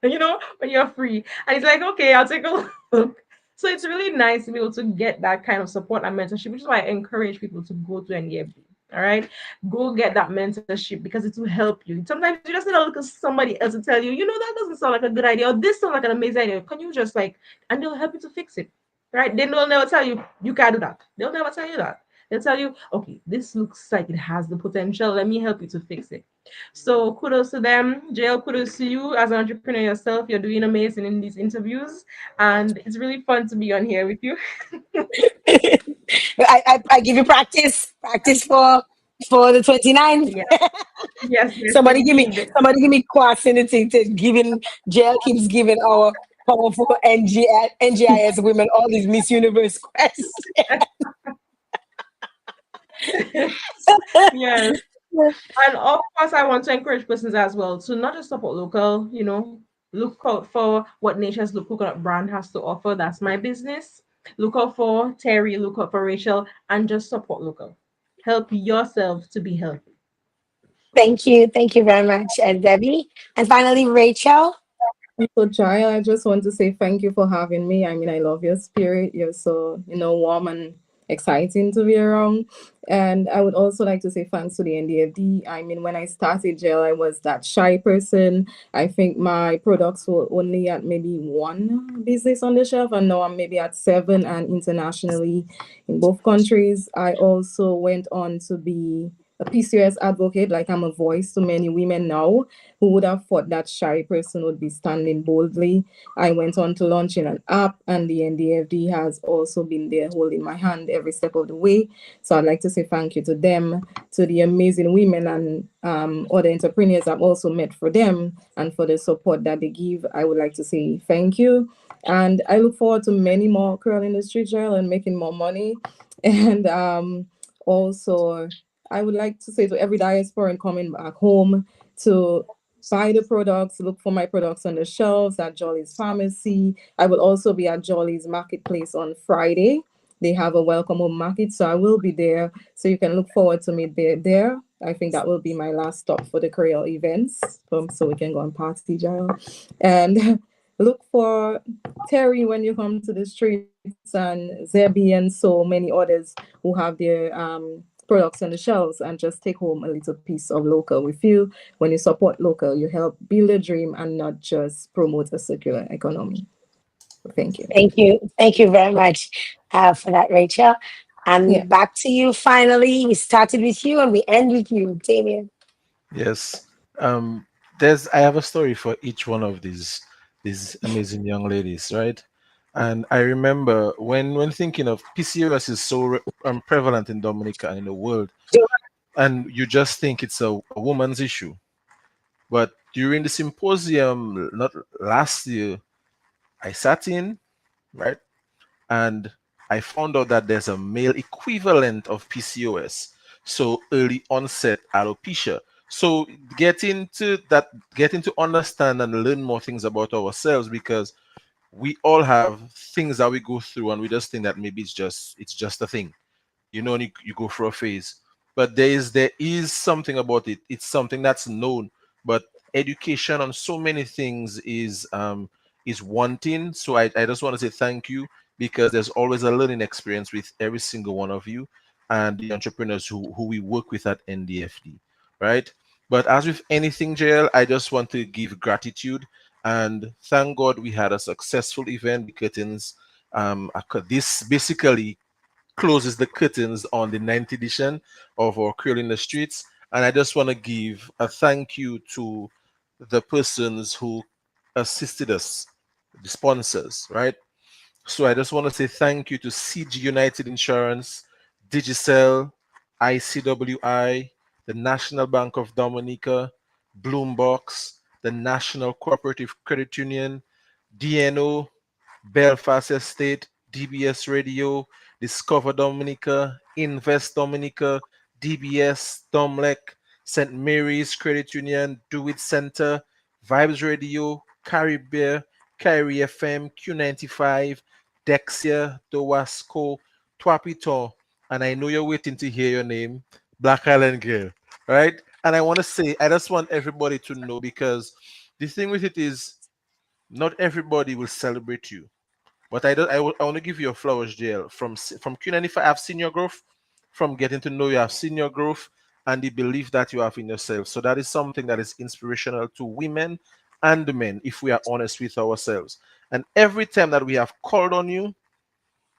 You know, when you're free. And he's like, okay, I'll take a look. So it's really nice to be able to get that kind of support and mentorship, which is why I encourage people to go to NDFB. All right, go get that mentorship because it will help you. Sometimes you just need to look at somebody else and tell you, you know, that doesn't sound like a good idea, or this sounds like an amazing idea. Can you just like, and they'll help you to fix it, right? They will never tell you you can't do that. They'll never tell you that. They'll tell you, okay, this looks like it has the potential. Let me help you to fix it. So kudos to them. Jael, kudos to you as an entrepreneur yourself. You're doing amazing in these interviews, and it's really fun to be on here with you. I give you practice for the 29th. Yeah. Yes, yes, Somebody give me quads in the thing to giving jail keeps giving our powerful NGIS women all these Miss Universe quests. indeed. Yes. And of course, I want to encourage persons as well to not just support local, you know, look out for what Nature's Look Coconut brand has to offer. That's my business. Look out for Terry, look out for Rachel, and just support local. Help yourself to be healthy. Thank you very much, Debbie. And finally, Rachel. So, Jael, I just want to say thank you for having me. I mean, I love your spirit. You're so, warm and exciting to be around. And I would also like to say thanks to the NDFD. I mean, when I started Jael, I was that shy person. I think my products were only at maybe one business on the shelf, and now I'm maybe at seven and internationally in both countries. I also went on to be a PCOS advocate, like I'm a voice to many women now who would have thought that shy person would be standing boldly. I went on to launching an app, and the NDFD has also been there holding my hand every step of the way. So I'd like to say thank you to them, to the amazing women and other entrepreneurs I've also met for them and for the support that they give. I would like to say thank you. And I look forward to many more Curl in the Street Jail and making more money. And also, I would like to say to every diasporan coming back home to buy the products, look for my products on the shelves at Jolly's Pharmacy. I will also be at Jolly's Marketplace on Friday. They have a welcome home market, so I will be there. So you can look forward to me there. I think that will be my last stop for the Creole events, so we can go and party, Jael. And look for Terry when you come to the streets, and Zebby and so many others who have their products on the shelves, and just take home a little piece of local. We feel when you support local, you help build a dream and not just promote a circular economy. Thank you. Thank you. Thank you very much for that, Rachel. Yeah. And back to you finally. We started with you and we end with you, Damien. Yes. Um, there's I have a story for each one of these amazing young ladies, right? And I remember when thinking of PCOS is so prevalent in Dominica and in the world, and you just think it's a woman's issue. But during the symposium, not last year, I sat in, right? And I found out that there's a male equivalent of PCOS, so early onset alopecia. So getting to understand and learn more things about ourselves, because we all have things that we go through and we just think that maybe it's just a thing, and you go through a phase. But there is something about it. It's something that's known, but education on so many things is one thing. So I just want to say thank you, because there's always a learning experience with every single one of you and the entrepreneurs who we work with at NDFD, right? But as with anything, JL, I just want to give gratitude and thank God we had a successful event. The curtains, this basically closes the curtains on the ninth edition of our Creole in the Streets. And I just want to give a thank you to the persons who assisted us, the sponsors, right? So I just want to say thank you to CG United Insurance, Digicel, ICWI, the National Bank of Dominica, Bloombox, the National Cooperative Credit Union, DNO, Belfast Estate, DBS Radio, Discover Dominica, Invest Dominica, DBS, Domlec, St. Mary's Credit Union, Do It Center, Vibes Radio, Caribbean, Kyrie FM, Q95, Dexia, Dowasco, Twapito, and I know you're waiting to hear your name, Black Island Girl, right? And I want to say, I just want everybody to know, because the thing with it is, not everybody will celebrate you. But I want to give you your flowers, JL. From Q95, I've seen your growth. From getting to know you, I've seen your growth and the belief that you have in yourself. So that is something that is inspirational to women and men, if we are honest with ourselves. And every time that we have called on you,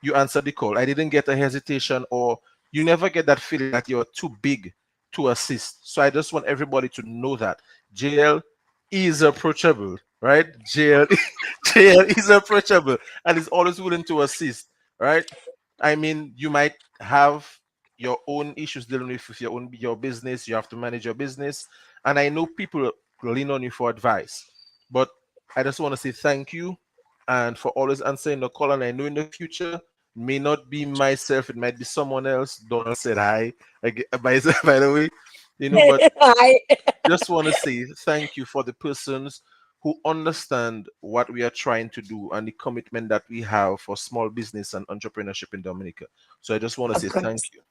you answered the call. I didn't get a hesitation, or you never get that feeling that you're too big to assist. So I just want everybody to know that JL is approachable, right? JL, JL is approachable and is always willing to assist, right? I mean, you might have your own issues dealing with your business. You have to manage your business, and I know people lean on you for advice. But I just want to say thank you, and for always answering the call. And I know in the future, may not be myself, it might be someone else. Donald said hi, by the way, but Hi. just want to say thank you for the persons who understand what we are trying to do and the commitment that we have for small business and entrepreneurship in Dominica. So I just want to Of say thank course. you.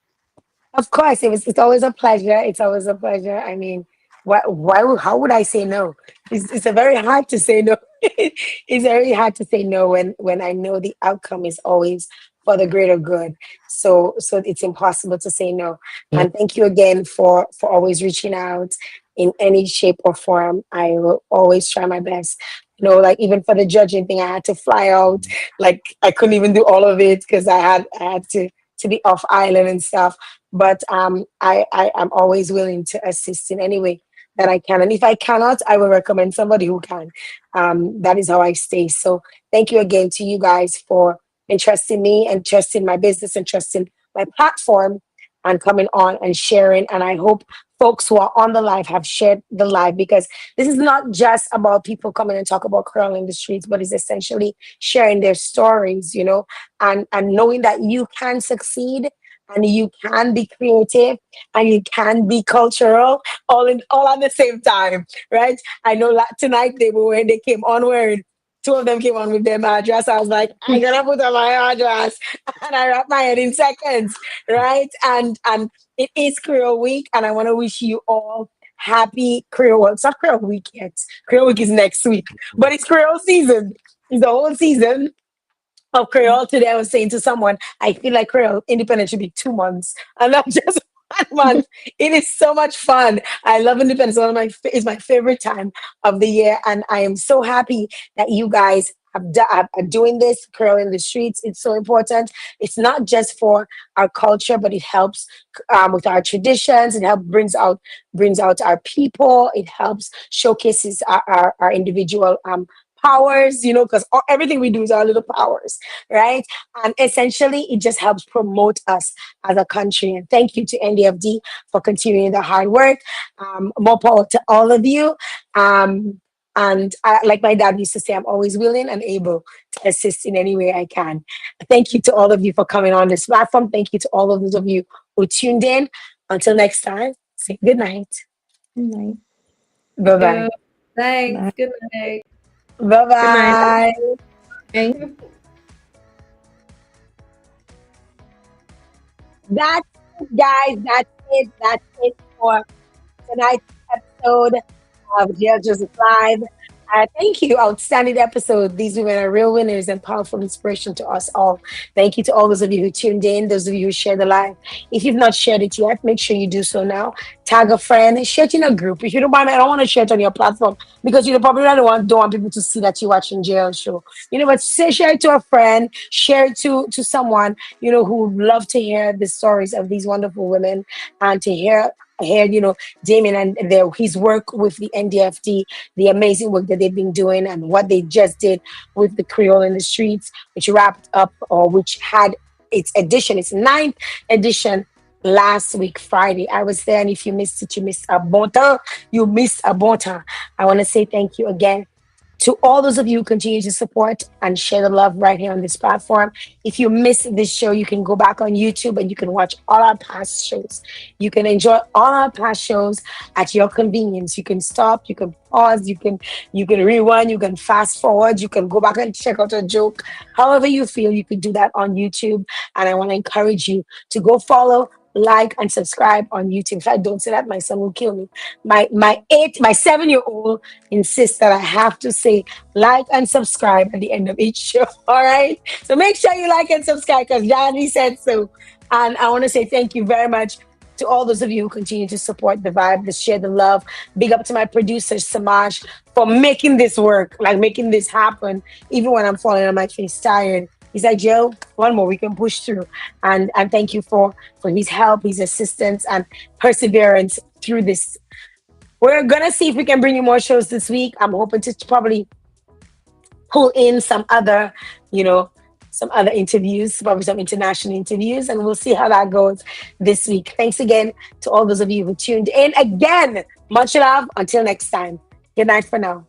Of course, it's always a pleasure. It's always a pleasure. I mean, how would I say no? It's a very hard to say no. It's very hard to say no when I know the outcome is always for the greater good. So it's impossible to say no. And thank you again for always reaching out in any shape or form. I will always try my best. Like even for the judging thing, I had to fly out. Like I couldn't even do all of it because I had to be off island and stuff. But I am always willing to assist in any way that I can. And if I cannot, I will recommend somebody who can. That is how I stay. So thank you again to you guys for entrusting me and trusting my business and trusting my platform and coming on and sharing. And I hope folks who are on the live have shared the live, because this is not just about people coming and talk about Creole in the streets, but it's essentially sharing their stories, and knowing that you can succeed and you can be creative and you can be cultural all at the same time, right? I know tonight they came on wearing two of them came on with their address. I was like, I'm gonna put on my address, and I wrapped my head in seconds, right? And it is Creole Week, and I want to wish you all happy Creole. Well, it's not Creole Week yet. Creole Week is next week, but it's Creole season. It's the whole season of Creole. Today I was saying to someone, I feel like Creole independence should be 2 months and not just 1 month. It is so much fun. I love independence. One of is my favorite time of the year, and I am so happy that you guys are doing this Creole in the streets. It's so important. It's not just for our culture, but it helps with our traditions. It helps brings out our people. It helps showcases our individual powers, because everything we do is our little powers, right? And essentially, it just helps promote us as a country. And thank you to NDFD for continuing the hard work. More power to all of you. And like my dad used to say, I'm always willing and able to assist in any way I can. Thank you to all of you for coming on this platform. Thank you to all of those of you who tuned in. Until next time, say good night. Good night. Bye bye. Yeah. Thanks. Bye. Good night. Bye Good night. bye. Bye. That's it, guys. That's it. That's it for tonight's episode of Jail Joseph Live. Thank you. Outstanding episode. These women are real winners and powerful inspiration to us all. Thank you to all those of you who tuned in, those of you who shared the live. If you've not shared it yet, make sure you do so now. Tag a friend, share it in a group. If you don't mind, I don't want to share it on your platform because you probably don't want people to see that you're watching jail show. But share it to a friend, share it to someone who would love to hear the stories of these wonderful women and to hear Damien and his work with the NDFD, the amazing work that they've been doing and what they just did with the Creole in the streets, which wrapped up or which had its ninth edition last week, Friday. I was there, and if you missed it, you missed a bon temps. You missed a bon temps. I want to say thank you again to all those of you who continue to support and share the love right here on this platform. If you missed this show, you can go back on YouTube and you can watch all our past shows. You can enjoy all our past shows at your convenience. You can stop, you can pause, you can rewind, you can fast forward, you can go back and check out a joke. However you feel, you can do that on YouTube. And I want to encourage you to go follow, like, and subscribe on YouTube. If I don't say that, my son will kill me. My 7-year-old insists that I have to say like and subscribe at the end of each show. All right. So make sure you like and subscribe because Johnny said so. And I want to say thank you very much to all those of you who continue to support the vibe, to share the love. Big up to my producer, Samaj, for making this work, like making this happen, even when I'm falling on my face tired. He's like, Joe, one more, we can push through. And thank you for his help, his assistance, and perseverance through this. We're gonna see if we can bring you more shows this week. I'm hoping to probably pull in some other interviews, probably some international interviews, and we'll see how that goes this week. Thanks again to all those of you who tuned in. Again, much love. Until next time. Good night for now.